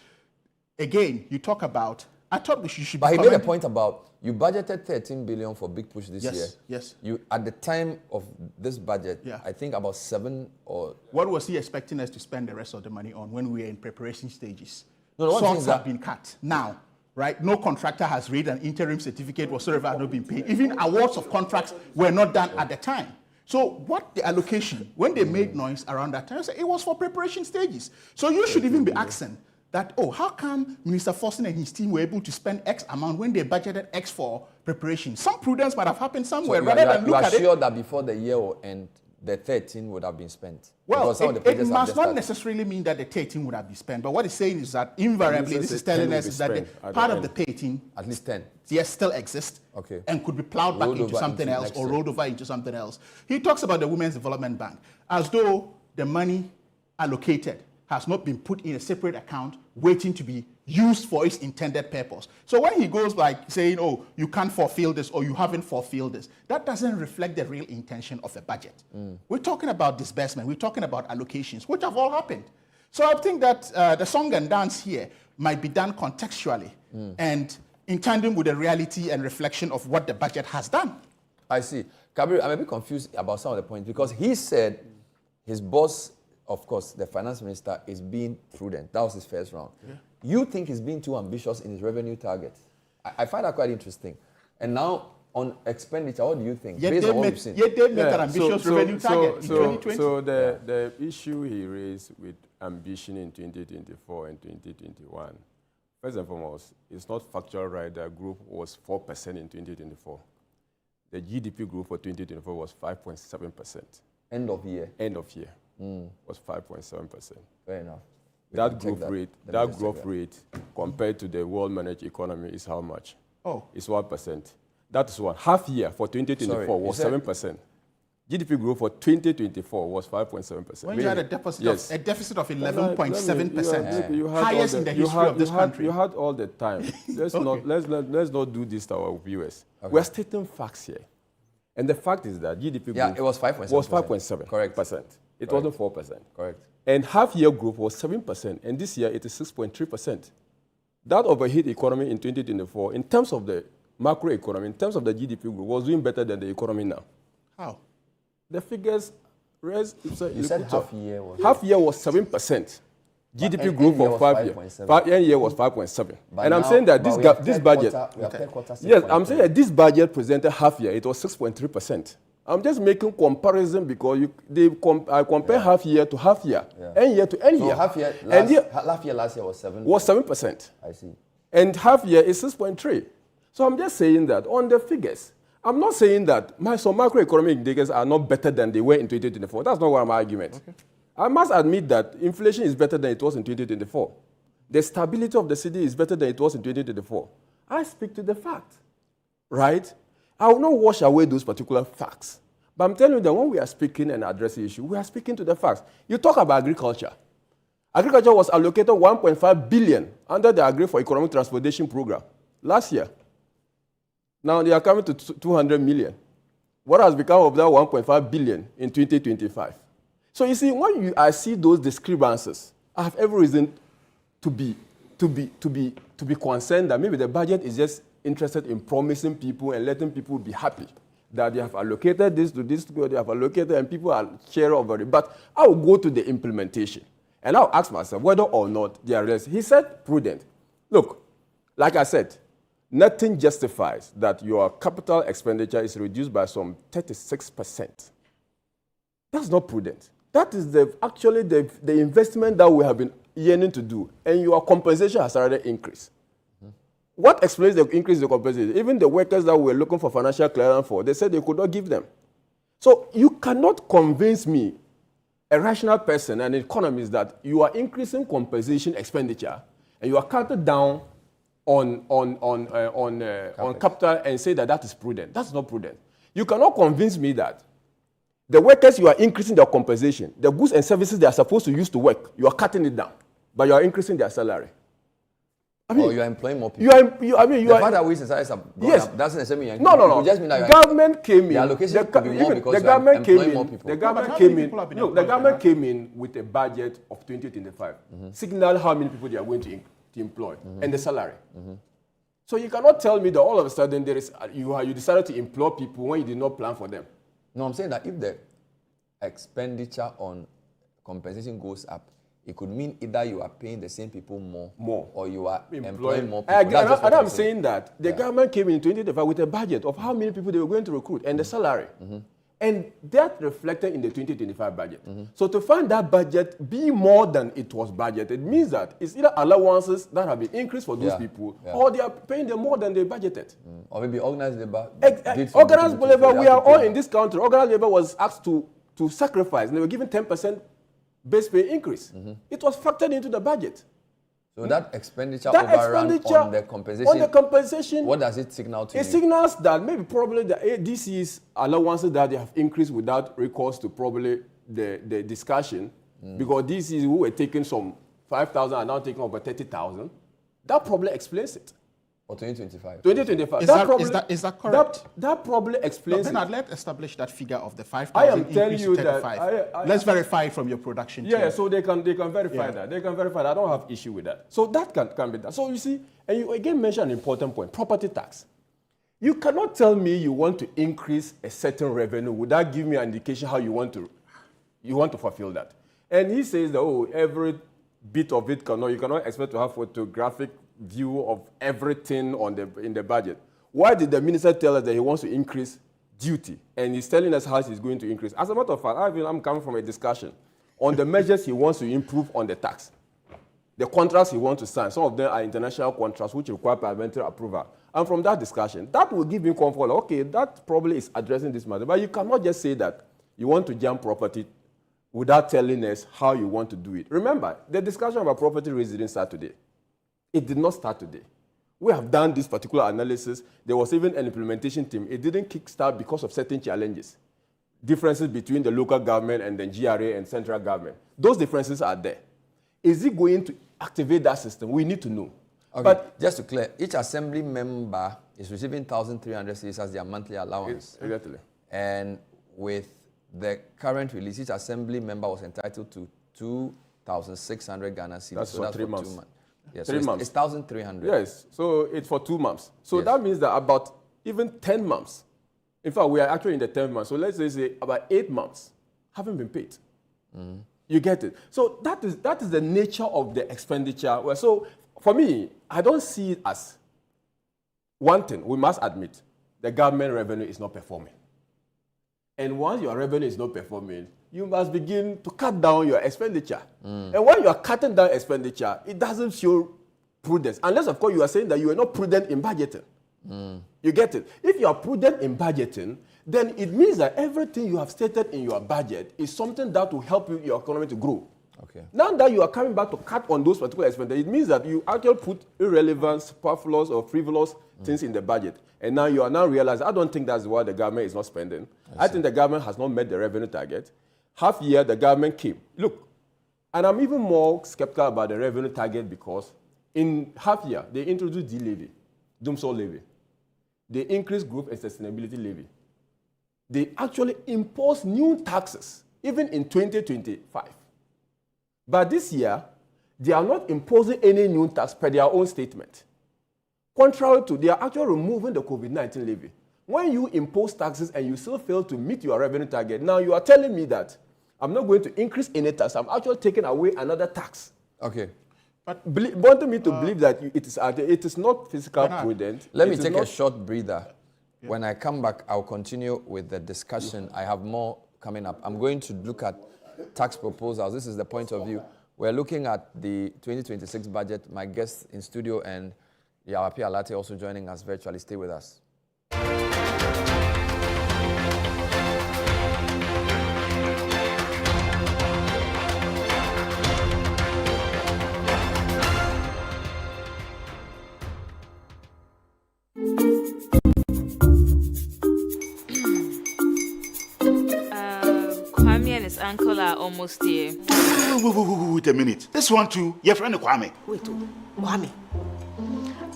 Again, you talk about. I thought we should. But he made a point about you budgeted 13 billion for big push this year. Yes. You at the time of this budget, I think about 7 or. What was he expecting us to spend the rest of the money on when we were in preparation stages? No, Songs have been cut now. Right? No contractor has read an interim certificate whatsoever has not been paid. Even awards of contracts were not done at the time. So what the allocation, when they made noise around that time, it was for preparation stages. So you should even be asking that, how come Minister Forson and his team were able to spend X amount when they budgeted X for preparation? Some prudence might have happened somewhere. So rather than look at it. You are sure that before the year will end, the 13 would have been spent? Well, it must not necessarily mean that the 13 would have been spent. But what it's saying is that invariably, this is telling us that part of the 13, at least 10, yes, still exists, and could be plowed back into something else or rolled over into something else. He talks about the Women's Development Bank as though the money allocated has not been put in a separate account waiting to be used for its intended purpose. So when he goes like saying, you can't fulfill this or you haven't fulfilled this, that doesn't reflect the real intention of the budget. We're talking about disbursement, we're talking about allocations, which have all happened. So I think that the song and dance here might be done contextually and in tandem with the reality and reflection of what the budget has done. I see. Kabir, I'm a bit confused about some of the points because he said his boss, of course, the finance minister, is being prudent. That was his first round. Yeah. You think he's being too ambitious in his revenue target? I find that quite interesting. And now, on expenditure, what do you think? Based on what we've seen. Yet they met an ambitious revenue target in 2020. So the issue he raised with ambition in 2024 and 2021, first and foremost, it's not factual right that growth was 4% in 2024. The GDP growth for 2024 was 5.7%. End of year. Was 5.7%. Fair enough. That growth rate compared to the world managed economy is how much? It's 1%. That is one. Half year for 2024 was 7%. GDP growth for 2024 was 5.7%. When you had a deficit of 11.7%, highest in the history of this country. You had all the time. Let's not do this to our viewers. Okay. We're stating facts here. And the fact is that GDP growth it was 5.7%. Was 5.7%. Correct. It wasn't 4%. Correct. And half-year growth was 7%, and this year it is 6.3%. That overheat economy in 2024, in terms of the macroeconomy, in terms of the GDP growth, was doing better than the economy now. How? The figures, you said half-year was... Half-year was 7%. GDP growth for 5 years. 5 year was 5.7. And I'm saying that this budget... Yes, I'm saying that this budget presented half-year, it was 6.3%. I'm just making comparison because I compare half year to half year, end year to end year. Half year last year was 7. Was 7%. I see. And half year is 6.3. So I'm just saying that on the figures, I'm not saying that some macroeconomic indicators are not better than they were in 2024. That's not what my argument. Okay. I must admit that inflation is better than it was in 2024. The stability of the city is better than it was in 2024. I speak to the fact, right? I will not wash away those particular facts. But I'm telling you that when we are speaking and addressing issues, we are speaking to the facts. You talk about agriculture. Agriculture was allocated 1.5 billion under the Agri for Economic Transportation Program last year. Now they are coming to 200 million. What has become of that 1.5 billion in 2025? So you see, when I see those discrepancies, I have every reason to be concerned that maybe the budget is just interested in promising people and letting people be happy that they have allocated this to this, they have allocated, and people are sharing over it. But I will go to the implementation, and I'll ask myself whether or not they are realistic. He said prudent. Look, like I said, nothing justifies that your capital expenditure is reduced by some 36%. That's not prudent. That is actually the investment that we have been yearning to do, and your compensation has already increased. What explains the increase in the compensation? Even the workers that were looking for financial clearance for, they said they could not give them. So you cannot convince me, a rational person, an economist, that you are increasing compensation expenditure and you are cutting down on capital and say that is prudent. That's not prudent. You cannot convince me that the workers, you are increasing their compensation. The goods and services they are supposed to use to work, you are cutting it down, but you are increasing their salary. I mean, or you are employing more people. The fact that we society have gone up doesn't necessarily mean no. Just mean that government came in. The allocation could be more because the government came in. More people. The government came in. No, the government came in with a budget of 2025. Signal how many people they are going to employ and the salary. So you cannot tell me that all of a sudden you decided to employ people when you did not plan for them. No, I'm saying that if the expenditure on compensation goes up, it could mean either you are paying the same people more or you are employing more people. And I'm saying that the government came in 2025 with a budget of how many people they were going to recruit and the salary. And that reflected in the 2025 budget. So to find that budget be more than it was budgeted means that it's either allowances that have been increased for those people or they are paying them more than they budgeted. Or maybe organized labor. Organized labor, we are all in this country. Organized labor was asked to sacrifice. And they were given 10% base pay increase. It was factored into the budget. So that expenditure overrun on the compensation, what does it signal to you? It signals that maybe probably the ADC's allowances that they have increased without recourse to probably the discussion, because DCs who were taking some 5,000 are now taking over 30,000. That probably explains it. For 2025? 2025. Is that correct? That probably explains it. Then let's establish that figure of the 5,000 I am telling you that. Let's verify it from your production team. Yeah, so they can verify that. They can verify that. I don't have issue with that. So that can be done. So you see, and you again mentioned an important point, property tax. You cannot tell me you want to increase a certain revenue without giving me an indication how you want to fulfill that. And he says that, every bit of it you cannot expect to have photographic view of everything in the budget. Why did the minister tell us that he wants to increase duty? And he's telling us how he's going to increase. As a matter of fact, I'm coming from a discussion on the measures he wants to improve on the tax. The contracts he wants to sign, some of them are international contracts which require parliamentary approval. And from that discussion, that will give him comfort. Okay, that probably is addressing this matter. But you cannot just say that you want to jam property without telling us how you want to do it. Remember, the discussion about property rates didn't start today. It did not start today. We have done this particular analysis. There was even an implementation team. It didn't kickstart because of certain challenges. Differences between the local government and the GRA and central government. Those differences are there. Is it going to activate that system? We need to know. Okay, but just to clear, each assembly member is receiving 1,300 cedis as their monthly allowance. Exactly. And with the current release, each assembly member was entitled to 2,600 Ghana cedis. That's for 3 months. 2 months. Yes, 3 months. It's 1,300. Yes, so it's for 2 months. So that means that about even 10 months, in fact, we are actually in the 10th month. So let's say about 8 months haven't been paid. You get it? So that is the nature of the expenditure. Well, so for me, I don't see it as one thing. We must admit the government revenue is not performing. And once your revenue is not performing, you must begin to cut down your expenditure. And when you are cutting down expenditure, it doesn't show prudence. Unless, of course, you are saying that you are not prudent in budgeting. You get it? If you are prudent in budgeting, then it means that everything you have stated in your budget is something that will help your economy to grow. Okay. Now that you are coming back to cut on those particular expenditures, it means that you actually put irrelevant, superfluous, or frivolous things in the budget. And now you are now realizing, I don't think that's why the government is not spending. I think the government has not met the revenue target. Half year, the government came. Look, and I'm even more skeptical about the revenue target because in half year, they introduced D-levy, Dumsor levy. They increased growth and sustainability levy. They actually imposed new taxes, even in 2025. But this year, they are not imposing any new tax per their own statement. Contrary to, they are actually removing the COVID-19 levy. When you impose taxes and you still fail to meet your revenue target, now you are telling me that I'm not going to increase any tax. I'm actually taking away another tax. Okay. But wanting me to believe that it is not fiscal prudent. Let me take a short breather. Yeah. When I come back, I'll continue with the discussion. I have more coming up. I'm going to look at tax proposals. This is the point of view. We're looking at the 2026 budget. My guests in studio and Yawapi Alate also joining us virtually. Stay with us. Uncle are almost here. Wait a minute. This one too, your friend Kwame. Wait, Kwame.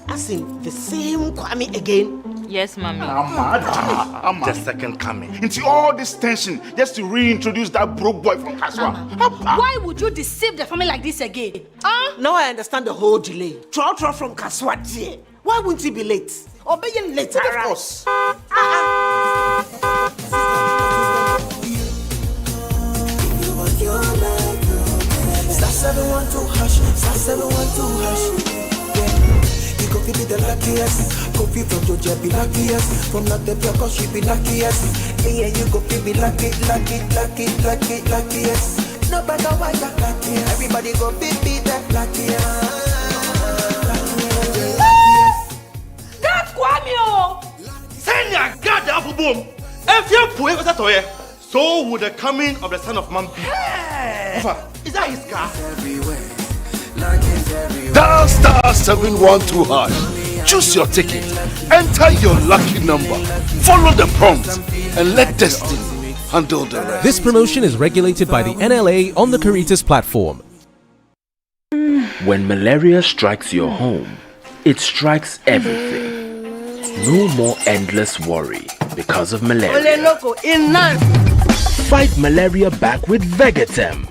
As in the same Kwame again? Yes, mommy. I'm the second coming. Into all this tension just to reintroduce that broke boy from Kaswa. Why would you deceive the family like this again? Now I understand the whole delay. Troll from Kaswa dear. Why wouldn't he be late? Or be late? Of course. Star 712 hash, star 712 hash. Yeah, you go be the luckiest. Copy from Georgia be luckiest. From Natepia, cause she be luckiest. Yeah, you go be luckiest. No matter why you're luckiest. Everybody go be the luckiest. That's Kwame! Send your God the apple boom. If you put it at all, so would the coming of the Son of Man be. Is that his car? Dial star 712 hash. Choose your ticket. Enter your lucky number. Follow the prompts and let destiny handle the rest. This promotion is regulated by the NLA on the Caritas platform. When malaria strikes your home, it strikes everything. No more endless worry because of malaria. Fight malaria back with Vegetem.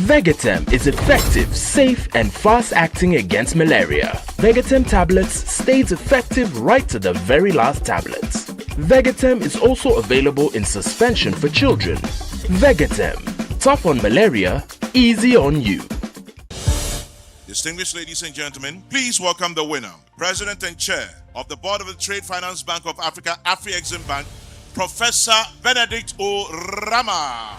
Vegetem is effective, safe, and fast-acting against malaria. Vegetem tablets stays effective right to the very last tablets. Vegetem is also available in suspension for children. Vegetem, tough on malaria, easy on you. Distinguished ladies and gentlemen, please welcome the winner, President and Chair of the Board of the Trade Finance Bank of Africa, Afri-Exim Bank, Professor Benedict O. Rama.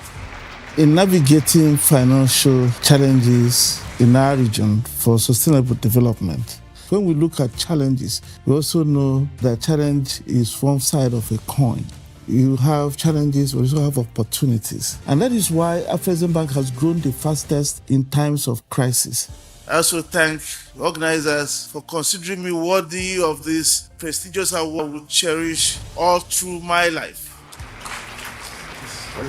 In navigating financial challenges in our region for sustainable development, when we look at challenges, we also know that challenge is one side of a coin. You have challenges, we also have opportunities. And that is why Afri-Exim Bank has grown the fastest in times of crisis. I also thank organizers for considering me worthy of this prestigious award I will cherish all through my life.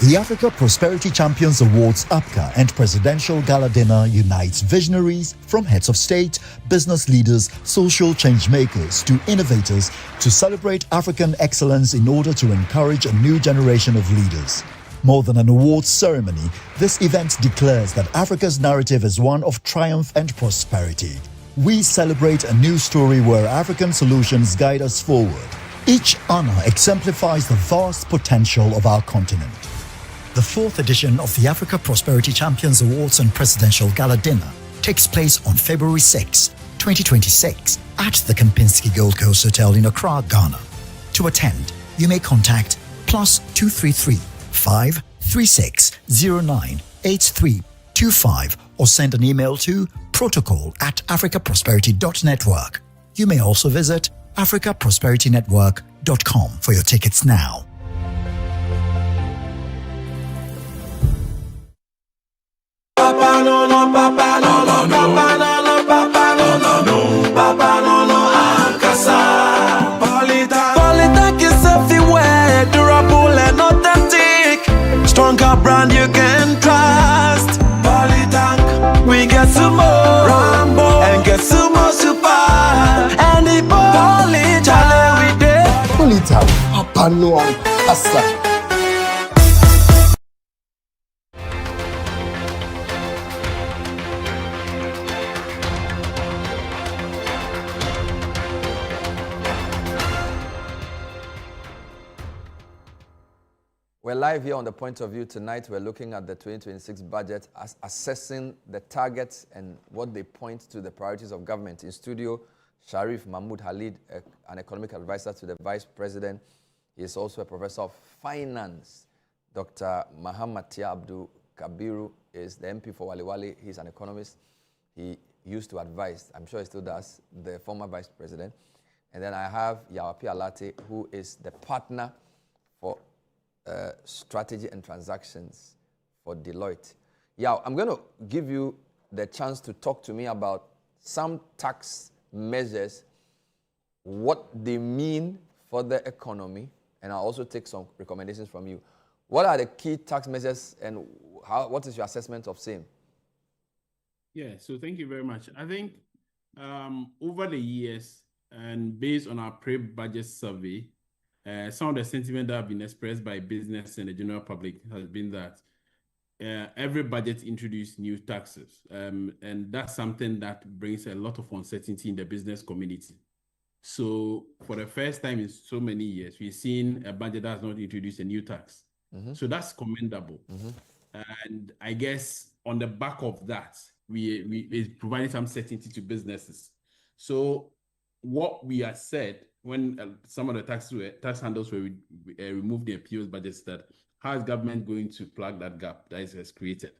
The Africa Prosperity Champions Awards APCA and Presidential Gala Dinner unites visionaries from heads of state, business leaders, social change makers to innovators to celebrate African excellence in order to encourage a new generation of leaders. More than an awards ceremony, this event declares that Africa's narrative is one of triumph and prosperity. We celebrate a new story where African solutions guide us forward. Each honor exemplifies the vast potential of our continent. The fourth edition of the Africa Prosperity Champions Awards and Presidential Gala Dinner takes place on February 6, 2026 at the Kempinski Gold Coast Hotel in Accra, Ghana. To attend, you may contact +233 536 098325 or send an email to protocol@africaprosperity.network. You may also visit africaprosperitynetwork.com for your tickets now. Papa no no, papa no no, papa no no, papa no no, papa no no, Ankasa. Polytank is everywhere, durable and authentic. Stronger brand you can trust. Polytank, we get some more Rambo and get some more super. And the Polytank we did. Polytank, papa no Ankasa. We're live here on the Point of View tonight. We're looking at the 2026 budget, assessing the targets and what they point to the priorities of government. In studio, Sharif Mahmoud Halid, an economic advisor to the Vice President. He is also a professor of finance. Dr. Mahamatia Abdul Kabiru is the MP for Waliwali. He's an economist. He used to advise, I'm sure he still does, the former Vice President. And then I have Yawapi Alate, who is the partner for strategy and transactions for Deloitte. Yeah, I'm going to give you the chance to talk to me about some tax measures, what they mean for the economy, and I'll also take some recommendations from you. What are the key tax measures and what is your assessment of same? Yeah, so thank you very much. I think over the years, and based on our pre-budget survey, some of the sentiment that have been expressed by business and the general public has been that every budget introduced new taxes, and that's something that brings a lot of uncertainty in the business community. So for the first time in so many years, we've seen a budget that has not introduced a new tax. So that's commendable. And I guess on the back of that, we is providing some certainty to businesses. So what we have said when some of the tax handles were removed in the previous budget, that how is government going to plug that gap that is created?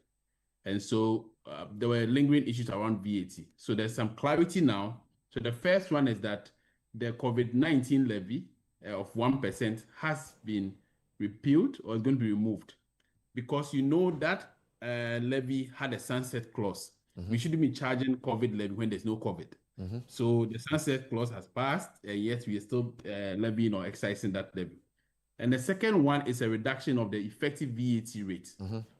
And so there were lingering issues around VAT. So there's some clarity now. So the first one is that the COVID-19 levy of 1% has been repealed or is going to be removed, because you know that levy had a sunset clause. We shouldn't be charging COVID levy when there's no COVID. So the sunset clause has passed, and yet we are still levying or excising that levy. And the second one is a reduction of the effective VAT rate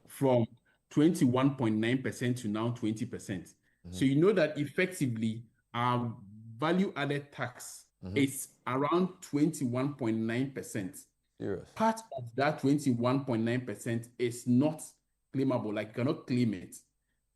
from 21.9% to now 20%. So you know that effectively our value-added tax is around 21.9%. Part of that 21.9% is not claimable, like you cannot claim it.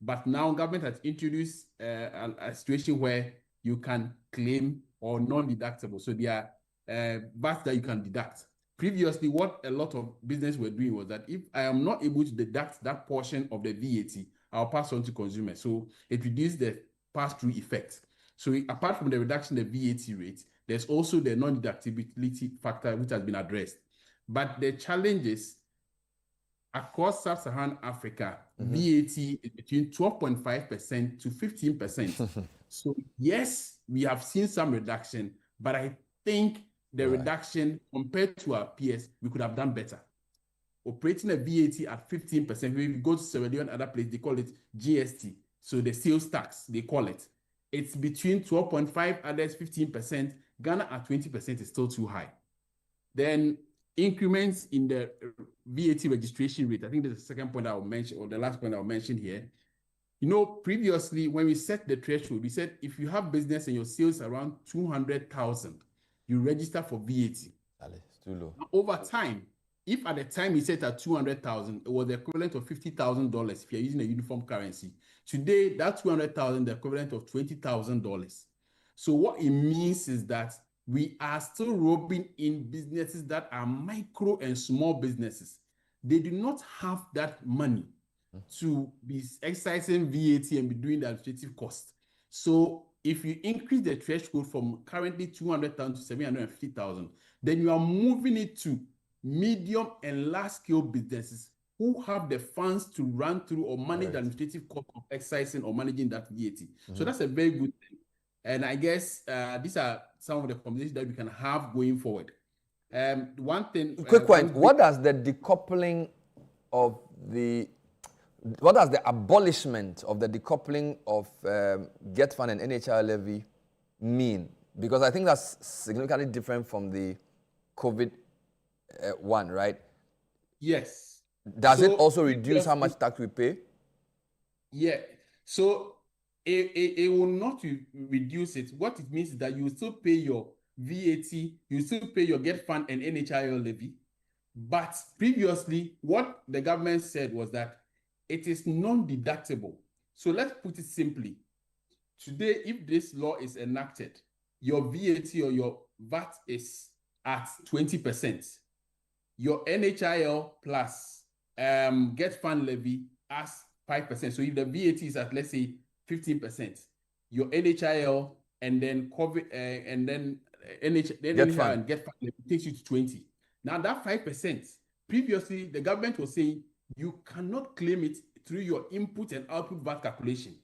But now government has introduced a situation where you can claim or non-deductible. So there are VAT that you can deduct. Previously, what a lot of business were doing was that if I am not able to deduct that portion of the VAT, I'll pass on to consumers. So it reduced the pass-through effect. So apart from the reduction in the VAT rate, there's also the non-deductibility factor which has been addressed. But the challenge is, across sub-Saharan Africa, VAT is between 12.5% to 15%. So yes, we have seen some reduction, but I think the reduction compared to our peers, we could have done better. Operating a VAT at 15%, when we go to Sierra Leone and other places, they call it GST. So the sales tax, they call it. It's between 12.5%, others 15%. Ghana at 20% is still too high. Then increments in the VAT registration rate. I think that's the second point I will mention, or the last point I'll mention here. You know, previously when we set the threshold, we said if you have business and your sales around 200,000, you register for VAT. It's too low. Over time, if at the time we set at 200,000, it was the equivalent of $50,000 if you're using a uniform currency. Today, that 200,000 the equivalent of $20,000. So what it means is that we are still roping in businesses that are micro and small businesses. They do not have that money to be excising VAT and be doing the administrative cost. So if you increase the threshold from currently 200,000 to 750,000, then you are moving it to medium and large scale businesses who have the funds to run through or manage the administrative cost of excising or managing that VAT. So that's a very good thing. And I guess these are some of the conversations that we can have going forward. One thing... Quick point, what does the decoupling of the... What does the abolishment of the decoupling of Get Fund and NHI levy mean? Because I think that's significantly different from the COVID one, right? Yes. Does it also reduce how much tax we pay? Yeah. So it will not reduce it. What it means is that you will still pay your VAT, you still pay your Get Fund and NHI levy. But previously, what the government said was that it is non-deductible. So let's put it simply. Today, if this law is enacted, your VAT or your VAT is at 20%. Your NHIL plus Get Fund levy as 5%. So if the VAT is at, let's say, 15%, your NHIL and then COVID and then Get Fund and Get Fund levy takes you to 20. Now that 5%, previously the government was saying you cannot claim it through your input and output VAT calculation.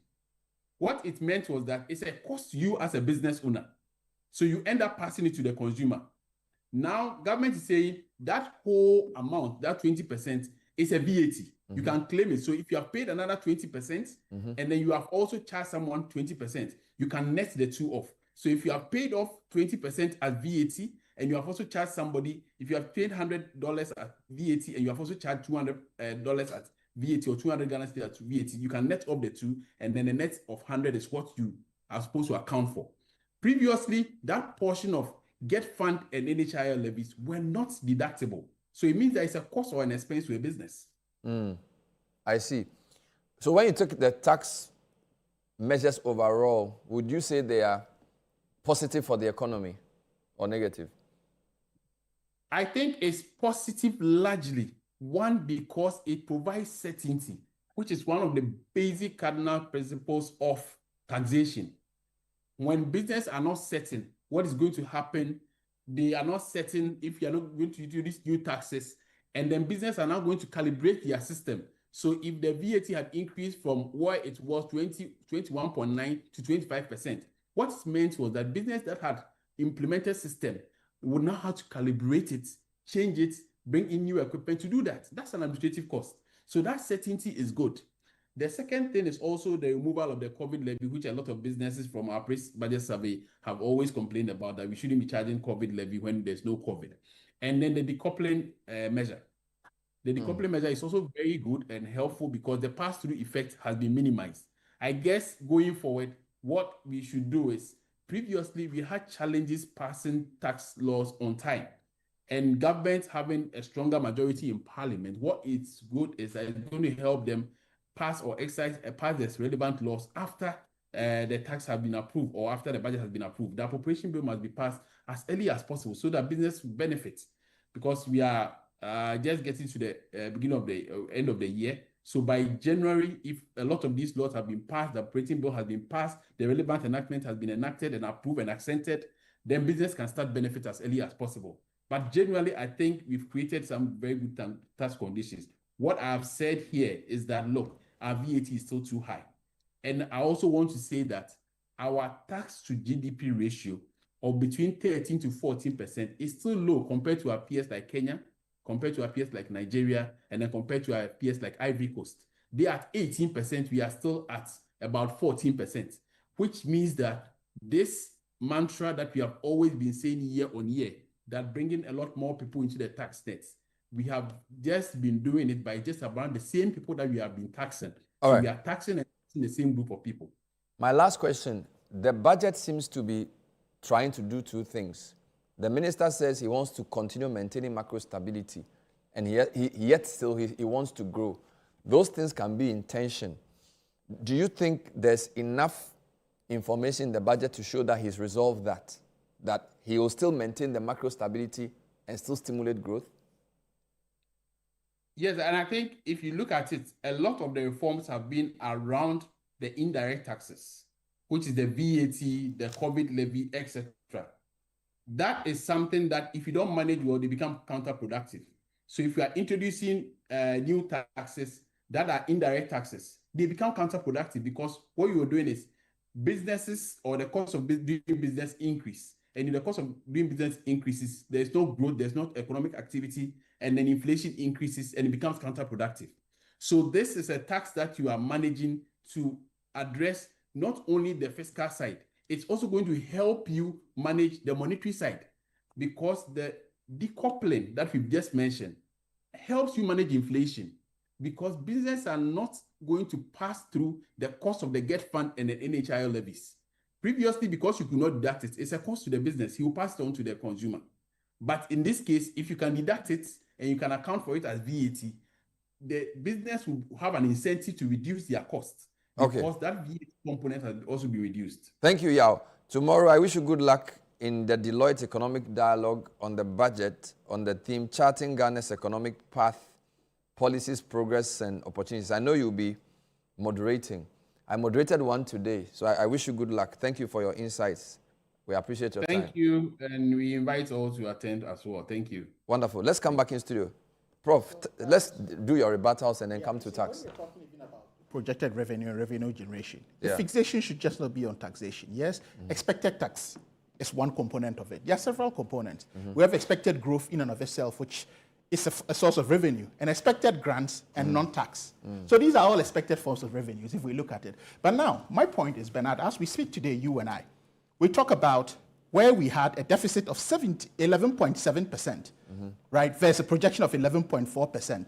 What it meant was that it's a cost to you as a business owner. So you end up passing it to the consumer. Now, government is saying that whole amount, that 20%, is a VAT. You can claim it. So if you have paid another 20%, and then you have also charged someone 20%, you can net the two off. So if you have paid off 20% as VAT, and you have also charged somebody, if you have paid $100 at VAT, and you have also charged $200 at VAT or 200 Ghana cedis at VAT, you can net up the two, and then the net of 100 is what you are supposed to account for. Previously, that portion of get fund and NHIL levies were not deductible. So it means there is a cost or an expense to a business. I see. So when you took the tax measures overall, would you say they are positive for the economy or negative? I think it's positive largely. One, because it provides certainty, which is one of the basic cardinal principles of taxation. When businesses are not certain what is going to happen, they are not certain if you are not going to introduce new taxes, and then businesses are now going to calibrate their system. So if the VAT had increased from where it was 21.9 to 25%, what it meant was that business that had implemented system would now have to calibrate it, change it, bring in new equipment to do that. That's an administrative cost. So that certainty is good. The second thing is also the removal of the COVID levy, which a lot of businesses from our budget survey have always complained about, that we shouldn't be charging COVID levy when there's no COVID. And then the decoupling measure. The decoupling measure is also very good and helpful because the pass-through effect has been minimized. I guess going forward, what we should do is, previously we had challenges passing tax laws on time, and government having a stronger majority in parliament. What it's good is that it's going to help them pass or pass this relevant laws after the tax has been approved or after the budget has been approved. The appropriation bill must be passed as early as possible so that business benefits, because we are just getting to the beginning of the end of the year. So by January, if a lot of these laws have been passed, the operating bill has been passed, the relevant enactment has been enacted and approved and accented, then business can start benefits as early as possible. But generally, I think we've created some very good tax conditions. What I've said here is that, look, our VAT is still too high. And I also want to say that our tax to GDP ratio of between 13 to 14% is still low compared to our peers like Kenya, compared to our peers like Nigeria, and then compared to our peers like Ivory Coast. They are at 18%, we are still at about 14%, which means that this mantra that we have always been saying year on year, that bringing a lot more people into the tax nets, we have just been doing it by just around the same people that we have been taxing. All right. We are taxing the same group of people. My last question, the budget seems to be trying to do two things. The minister says he wants to continue maintaining macro stability, and yet still he wants to grow. Those things can be in tension. Do you think there's enough information in the budget to show that he's resolved that he will still maintain the macro stability and still stimulate growth? Yes, and I think if you look at it, a lot of the reforms have been around the indirect taxes, which is the VAT, the COVID levy, etc. That is something that if you don't manage well, they become counterproductive. So if you are introducing new taxes that are indirect taxes, they become counterproductive, because what you are doing is businesses or the cost of doing business increase. And if the cost of doing business increases, there's no growth, there's not economic activity, and then inflation increases and it becomes counterproductive. So this is a tax that you are managing to address not only the fiscal side, it's also going to help you manage the monetary side, because the decoupling that we've just mentioned helps you manage inflation, because businesses are not going to pass through the cost of the GET fund and the NHIL levies. Previously, because you could not deduct it, it's a cost to the business. He will pass it on to the consumer. But in this case, if you can deduct it and you can account for it as VAT, the business will have an incentive to reduce their costs, because that VAT component has also been reduced. Thank you, Yao. Tomorrow, I wish you good luck in the Deloitte Economic Dialogue on the budget, on the theme Charting Ghana's Economic Path, Policies, Progress, and Opportunities. I know you'll be moderating. I moderated one today, so I wish you good luck. Thank you for your insights. We appreciate your time. Thank you, and we invite all to attend as well. Thank you. Wonderful. Let's come back in studio. Prof, let's do your rebuttals and then come to tax. When we're talking even about projected revenue and revenue generation, the fixation should just not be on taxation. Yes, expected tax is one component of it. There are several components. We have expected growth in and of itself, which is a source of revenue, and expected grants and non-tax. So these are all expected forms of revenues if we look at it. But now, my point is, Bernard, as we speak today, you and I, we talk about where we had a deficit of 11.7%, right, versus a projection of 11.4%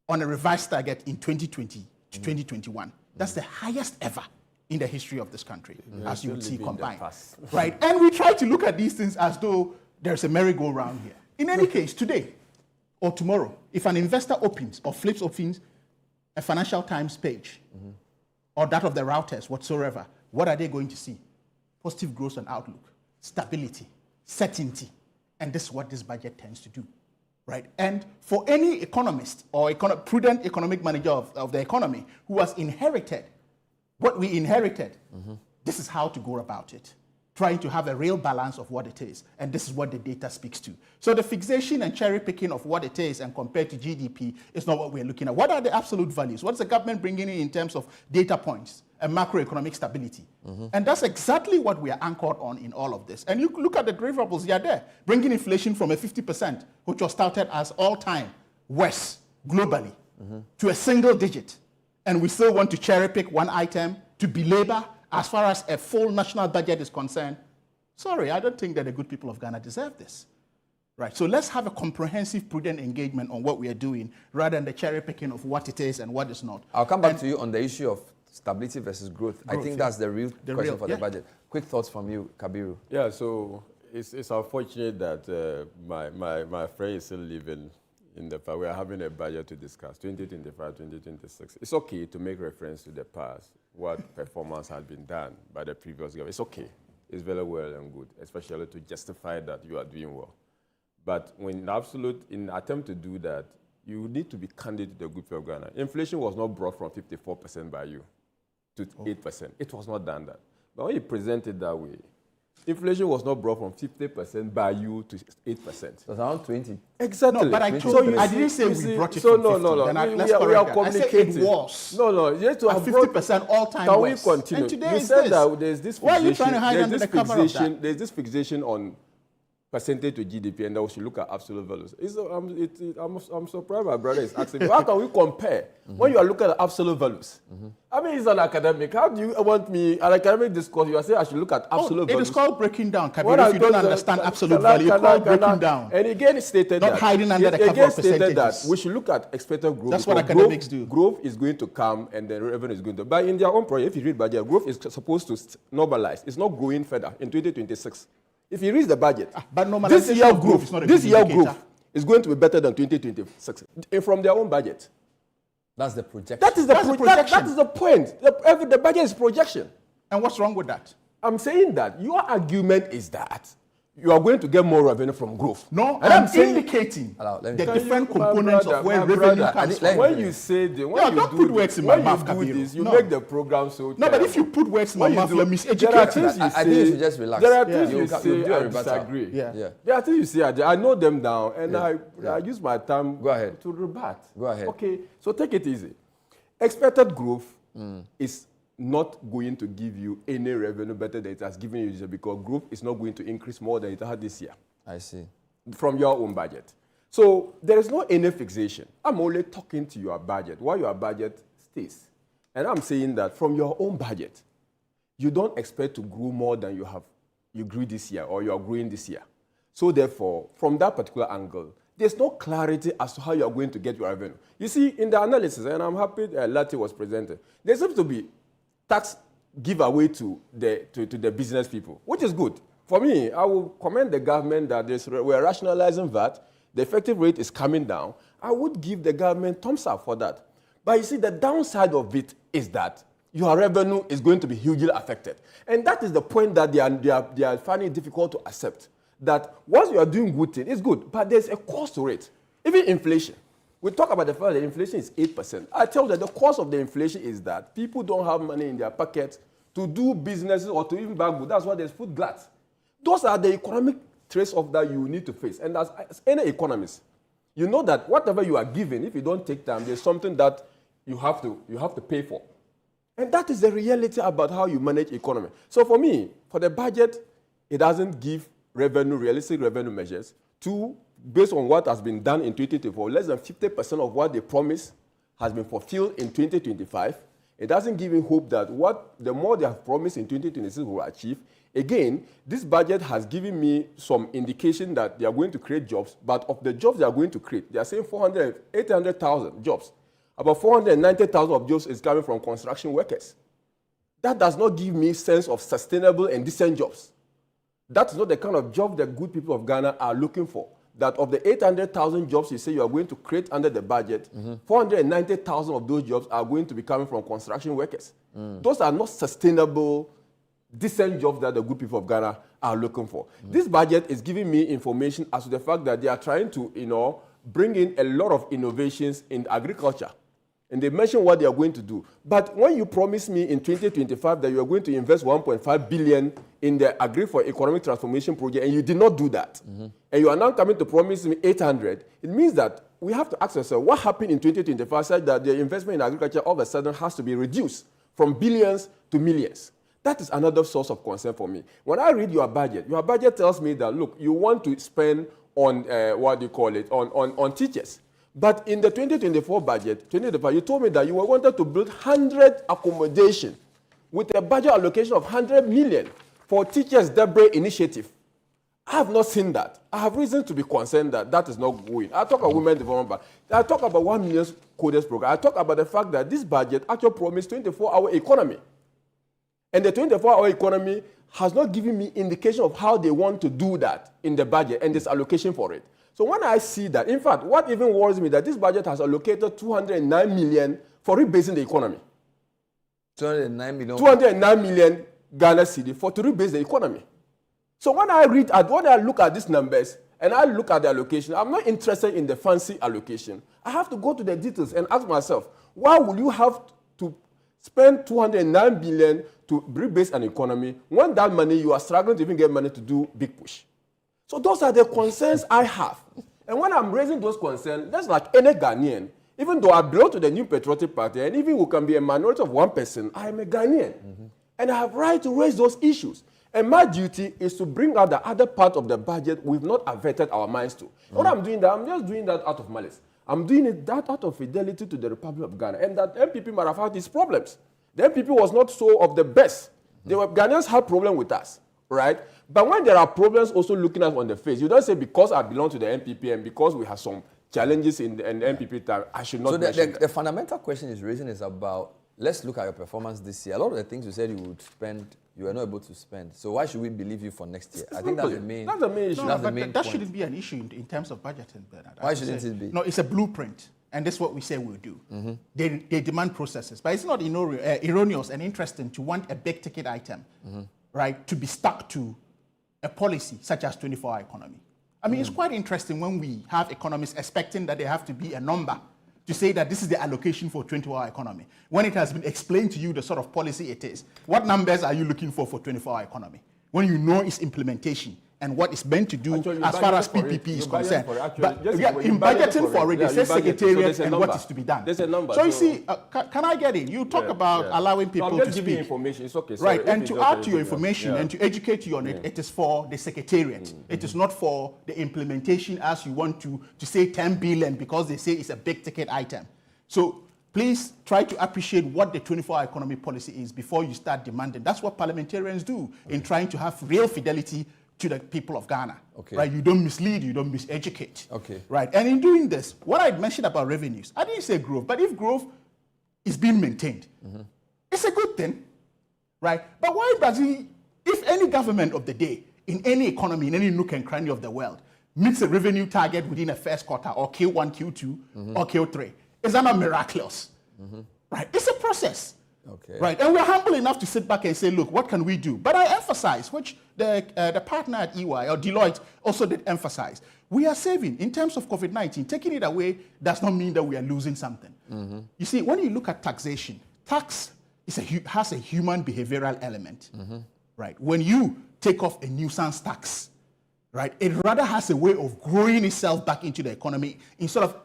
on a revised target in 2020 to 2021. That's the highest ever in the history of this country, as you would see combined. past. Right? And we try to look at these things as though there's a merry-go-round here. In any case, today or tomorrow, if an investor opens or flips opens a Financial Times page or that of the routers whatsoever, what are they going to see? Positive growth and outlook, stability, certainty. And this is what this budget tends to do. Right? And for any economist or prudent economic manager of the economy who has inherited what we inherited, this is how to go about it. Trying to have a real balance of what it is. And this is what the data speaks to. So the fixation and cherry picking of what it is and compared to GDP is not what we're looking at. What are the absolute values? What's the government bringing in terms of data points and macroeconomic stability? And that's exactly what we are anchored on in all of this. And you look at the deliverables, they are there. Bringing inflation from a 50%, which was touted as all-time worst globally, to a single digit. And we still want to cherry pick one item to belabor as far as a full national budget is concerned. Sorry, I don't think that the good people of Ghana deserve this. Right, so let's have a comprehensive, prudent engagement on what we are doing rather than the cherry picking of what it is and what is not. I'll come back to you on the issue of stability versus growth. I think that's the real question for the budget. Quick thoughts from you, Kabiru. Yeah, so it's unfortunate that my friend is still living in the past. We are having a budget to discuss, 2025, 2026. It's okay to make reference to the past, what performance had been done by the previous government. It's okay. It's very well and good, especially to justify that you are doing well. But when in attempt to do that, you need to be candid to the group of Ghana. Inflation was not brought from 54% by you to 8%. It was not done that. But when you present it that way, inflation was not brought from 50% by you to 8%. It was around 20. Exactly. No, but I told you, I didn't say we brought it from 50. No. We are communicating. I said it was. No. You have to have 50% all-time Can worst. we continue? And today you is said this. that there's this fixation. Why are you trying to hide under the cover of that? There's this fixation on percentage to GDP, and that we should look at absolute values. I'm surprised my brother is asking me, how can we compare when you are looking at absolute values? I mean, it's an academic. How do you want me, an academic discourse, you are saying I should look at absolute values? It is called breaking down, Kabir. If you don't understand absolute value, it's called breaking down. And again, it stated not hiding under the cover of percentages. That we should look at expected growth. That's what academics do. Growth is going to come, and the revenue is going to. But in their own project, if you read budget, growth is supposed to normalize. It's not growing further in 2026. If you read the budget, but this year growth is not a this year growth is going to be better than 2026 from their own budget. That's the projection. That is the projection. That is the point. The budget is projection. And what's wrong with that? I'm saying that your argument is that you are going to get more revenue from growth. No, and I'm indicating the different components of where revenue comes from. When you say the, when don't put words in my mouth, you make the program so. No, but if you put words in my mouth, you're miseducating. I think you should just relax. There are things you say I disagree. Yeah. There are things you say I know them down, and I use my time to rebut. Go ahead. Okay, so take it easy. Expected growth is not going to give you any revenue better than it has given you this year, because growth is not going to increase more than it had this year. I see. From your own budget. So there is no any fixation. I'm only talking to your budget, what your budget stays. And I'm saying that from your own budget, you don't expect to grow more than you grew this year or you are growing this year. So therefore, from that particular angle, there's no clarity as to how you are going to get your revenue. You see, in the analysis, and I'm happy Lati was presented, there seems to be tax giveaway to the business people, which is good. For me, I will commend the government that we're rationalizing VAT. The effective rate is coming down. I would give the government thumbs up for that. But you see, the downside of it is that your revenue is going to be hugely affected. And that is the point that they are finding it difficult to accept. That once you are doing good thing, it's good, but there's a cost to it. Even inflation. We talk about the fact that inflation is 8%. I tell you that the cost of the inflation is that people don't have money in their pocket to do businesses or to even buy goods. That's why there's food gluts. Those are the economic trace-off that you need to face. And as any economist, you know that whatever you are given, if you don't take time, there's something that you have to pay for. And that is the reality about how you manage economy. So for me, for the budget, it doesn't give realistic revenue measures. Two, based on what has been done in 2024, less than 50% of what they promised has been fulfilled in 2025. It doesn't give me hope that the more they have promised in 2026 will achieve. Again, this budget has given me some indication that they are going to create jobs, but of the jobs they are going to create, they are saying 800,000 jobs. About 490,000 of jobs is coming from construction workers. that does not give me sense of sustainable and decent jobs. That is not the kind of job that good people of Ghana are looking for. That of the 800,000 jobs you say you are going to create under the budget, 490,000 of those jobs are going to be coming from construction workers. Those are not sustainable, decent jobs that the good people of Ghana are looking for. This budget is giving me information as to the fact that they are trying to, bring in a lot of innovations in agriculture. And they mention what they are going to do. But when you promised me in 2025 that you are going to invest 1.5 billion in the Agri for Economic Transformation project, and you did not do that, and you are now coming to promise me 800, it means that we have to ask ourselves, what happened in 2025 such that the investment in agriculture all of a sudden has to be reduced from billions to millions? That is another source of concern for me. When I read your budget tells me that, look, you want to spend on, on teachers. But in the 2024 budget, you told me that you wanted to build 100 accommodation with a budget allocation of 100 million for Teachers Debris Initiative. I have not seen that. I have reason to be concerned that that is not going. I talk about women development. I talk about 1 million coders program. I talk about the fact that this budget actually promised 24-hour economy. And the 24-hour economy has not given me indication of how they want to do that in the budget and this allocation for it. So when I see that, in fact, what even worries me that this budget has allocated 209 million for rebasing the economy. 209 million? 209 million Ghana cedi to rebase the economy. So when I look at these numbers and I look at the allocation, I'm not interested in the fancy allocation. I have to go to the details and ask myself, why will you have to spend 209 billion to rebase an economy when that money you are struggling to even get money to do big push? So those are the concerns I have. And when I'm raising those concerns, that's like any Ghanaian. Even though I belong to the New Patriotic Party, and even who can be a minority of one person, I am a Ghanaian. And I have right to raise those issues. And my duty is to bring out the other part of the budget we've not averted our minds to. When I'm doing that, I'm just doing that out of malice. I'm doing that out of fidelity to the Republic of Ghana. And that MPP might have had these problems. The MPP was not so of the best. Ghanaians had problems with us, right? But when there are problems also looking us on the face, you don't say because I belong to the MPP and because we have some challenges in the MPP time, I should not mention the fundamental question is raising is about, let's look at your performance this year. A lot of the things you said you would spend, you were not able to spend. So why should we believe you for next year? I think that's the main issue. No, but that shouldn't be an issue in terms of budgeting, Bernard. Why shouldn't it be? No, it's a blueprint. And that's what we say we'll do. They demand processes. But it's not erroneous and interesting to want a big ticket item, right, to be stuck to a policy such as 24-hour economy. I mean, it's quite interesting when we have economists expecting that there have to be a number to say that this is the allocation for 24-hour economy. When it has been explained to you the sort of policy it is, what numbers are you looking for 24-hour economy? When you know its implementation and what it's meant to do as far as PPP is concerned. But in budgeting for it, it says secretariat and what is to be done. There's a number. So you see, can I get it? You talk about allowing people to speak. Information. It's okay. Right, and to add to your information and to educate you on it, it is for the secretariat. It is not for the implementation as you want to say 10 billion because they say it's a big ticket item. So please try to appreciate what the 24-hour economy policy is before you start demanding. That's what parliamentarians do in trying to have real fidelity to the people of Ghana. Right? You don't mislead, you don't miseducate. Right? And in doing this, what I mentioned about revenues, I didn't say growth, but if growth is being maintained, it's a good thing. Right? But why does if any government of the day, in any economy, in any nook and cranny of the world, meets a revenue target within a first quarter, or Q1, Q2, or Q3, is that not miraculous? Right? It's a process. Right, and we're humble enough to sit back and say, look, what can we do? But I emphasize, which the partner at EY or Deloitte also did emphasize, we are saving in terms of COVID-19. Taking it away does not mean that we are losing something. You see, when you look at taxation, tax has a human behavioral element. Right? When you take off a nuisance tax, right, it rather has a way of growing itself back into the economy instead of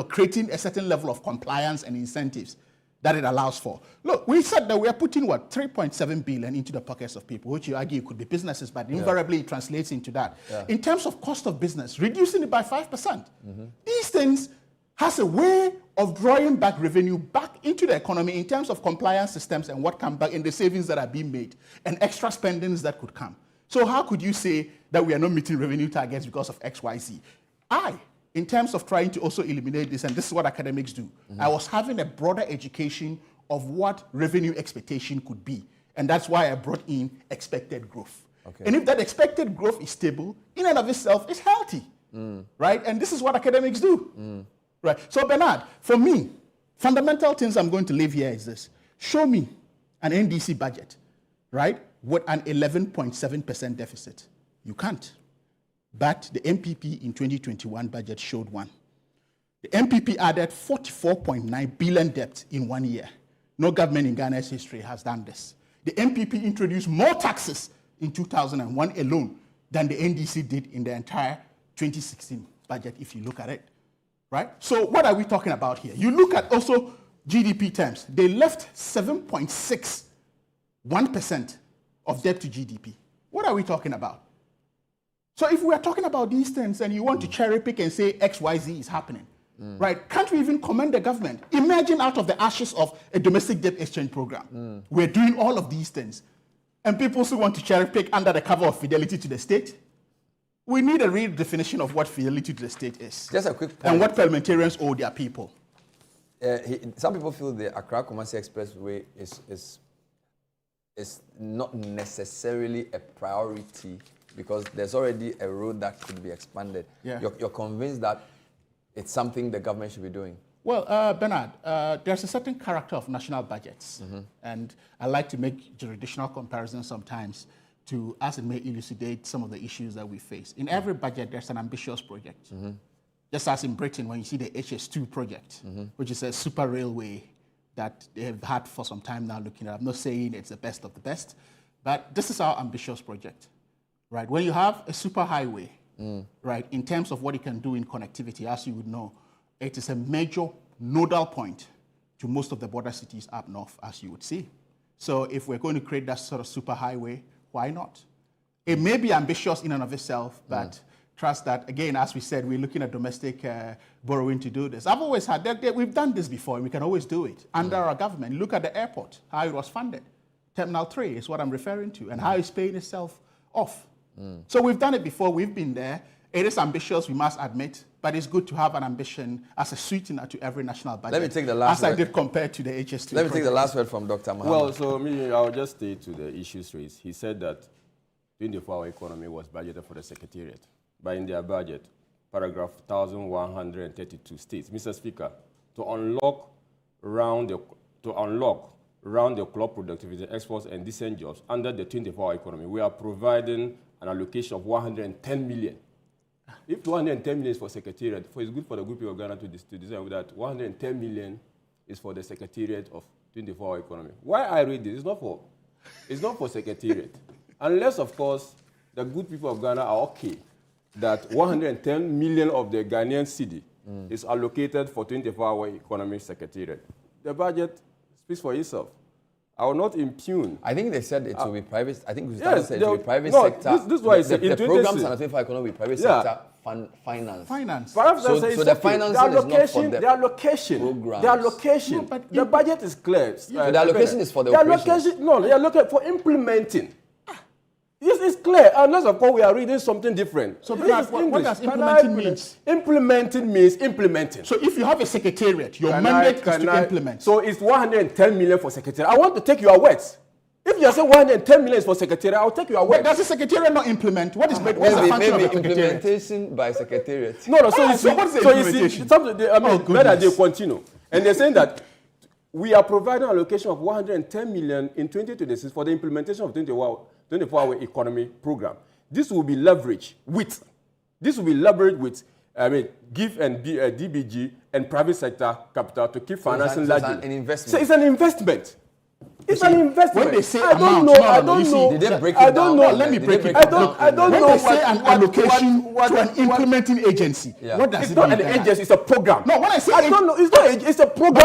creating a certain level of compliance and incentives that it allows for. Look, we said that we are putting, 3.7 billion into the pockets of people, which you argue could be businesses, but invariably it translates into that. In terms of cost of business, reducing it by 5%. These things has a way of drawing back revenue back into the economy in terms of compliance systems and what comes back in the savings that are being made and extra spendings that could come. So how could you say that we are not meeting revenue targets because of X, Y, Z? In terms of trying to also eliminate this, and this is what academics do, I was having a broader education of what revenue expectation could be And that's why I brought in expected growth. Okay. And if that expected growth is stable, in and of itself, it's healthy, right? And this is what academics do, right? So Bernard, for me, fundamental things I'm going to leave here is this. Show me an NDC budget, right, with an 11.7% deficit. You can't. But the MPP in 2021 budget showed one. The MPP added 44.9 billion debt in 1 year. No government in Ghana's history has done this. The MPP introduced more taxes in 2001 alone than the NDC did in the entire 2016 budget, if you look at it, right? So what are we talking about here? You look at also GDP terms. They left 7.61% of debt to GDP. What are we talking about? So if we are talking about these things and you want to cherry pick and say X, Y, Z is happening, right? Can't we even commend the government? Imagine out of the ashes of a domestic debt exchange program. We're doing all of these things. And people still want to cherry pick under the cover of fidelity to the state. We need a real definition of what fidelity to the state is. Just a quick point. And what parliamentarians owe their people. Some people feel the Accra-Kumasi Expressway is not necessarily a priority because there's already a road that could be expanded. Yeah. You're convinced that it's something the government should be doing? Well, Bernard, there's a certain character of national budgets. And I like to make jurisdictional comparisons sometimes to, as it may elucidate some of the issues that we face. In every budget, there's an ambitious project. Just as in Britain, when you see the HS2 project, which is a super railway that they have had for some time now looking at. I'm not saying it's the best of the best, but this is our ambitious project, right? When you have a super highway, right, in terms of what it can do in connectivity, as you would know, it is a major nodal point to most of the border cities up north, as you would see. So if we're going to create that sort of super highway, why not? It may be ambitious in and of itself, but trust that, again, as we said, we're looking at domestic borrowing to do this. I've always had that. We've done this before, and we can always do it under our government. Look at the airport, how it was funded. Terminal 3 is what I'm referring to, and how it's paying itself off. So we've done it before. We've been there. It is ambitious, we must admit, but it's good to have an ambition as a sweetener to every national budget. Let me take the last word. As I did compared to the HS3 Let me take the last word from Dr. Muhammad. Well, so I'll just stay to the issues raised. He said that 24-hour economy was budgeted for the Secretariat. But in their budget, paragraph 1132 states, Mr. Speaker, to unlock round-the-clock productivity, exports, and decent jobs under the 24-hour economy, we are providing an allocation of 110 million. If 110 million is for Secretariat, it's good for the group of Ghana to design that 110 million is for the Secretariat of 24-hour economy. Why I read this? It's not for Secretariat. Unless, of course, the good people of Ghana are okay that 110 million of the Ghanaian cedi is allocated for 24-hour economy Secretariat. The budget speaks for itself. I will not impugn. I think they said it will be private. I think yes, said it will be private sector. This is why I said the programs and the economy will be private sector finance. So the financing is not for the allocation. programs. The allocation. No, but the budget is clear. Yeah, the allocation is for the operations. They are looking for implementing. This is clear, unless of course we are reading something different. So what does implementing mean? Implementing means implementing. So if you have a secretariat, your mandate is to implement. So it's 110 million for secretariat. I want to take your words. If you are saying 110 million is for secretariat, I'll take your words. Does the secretariat not implement? What is the function of the secretariat? Implementation by secretariat. No. So what is the implementation? They continue. And they're saying that we are providing an allocation of 110 million in 2026 for the implementation of 24-hour economy program. This will be leveraged with, give and DBG and private sector capital to keep financing largely. An investment. So it's an investment. It's an investment. When they say I don't know. Did they break it down? Let me break it down. I don't when know. When they say an allocation to an implementing agency, what does it's it mean? It's not an agency, it's a program. No, when I say I don't know. It's not. It's a program.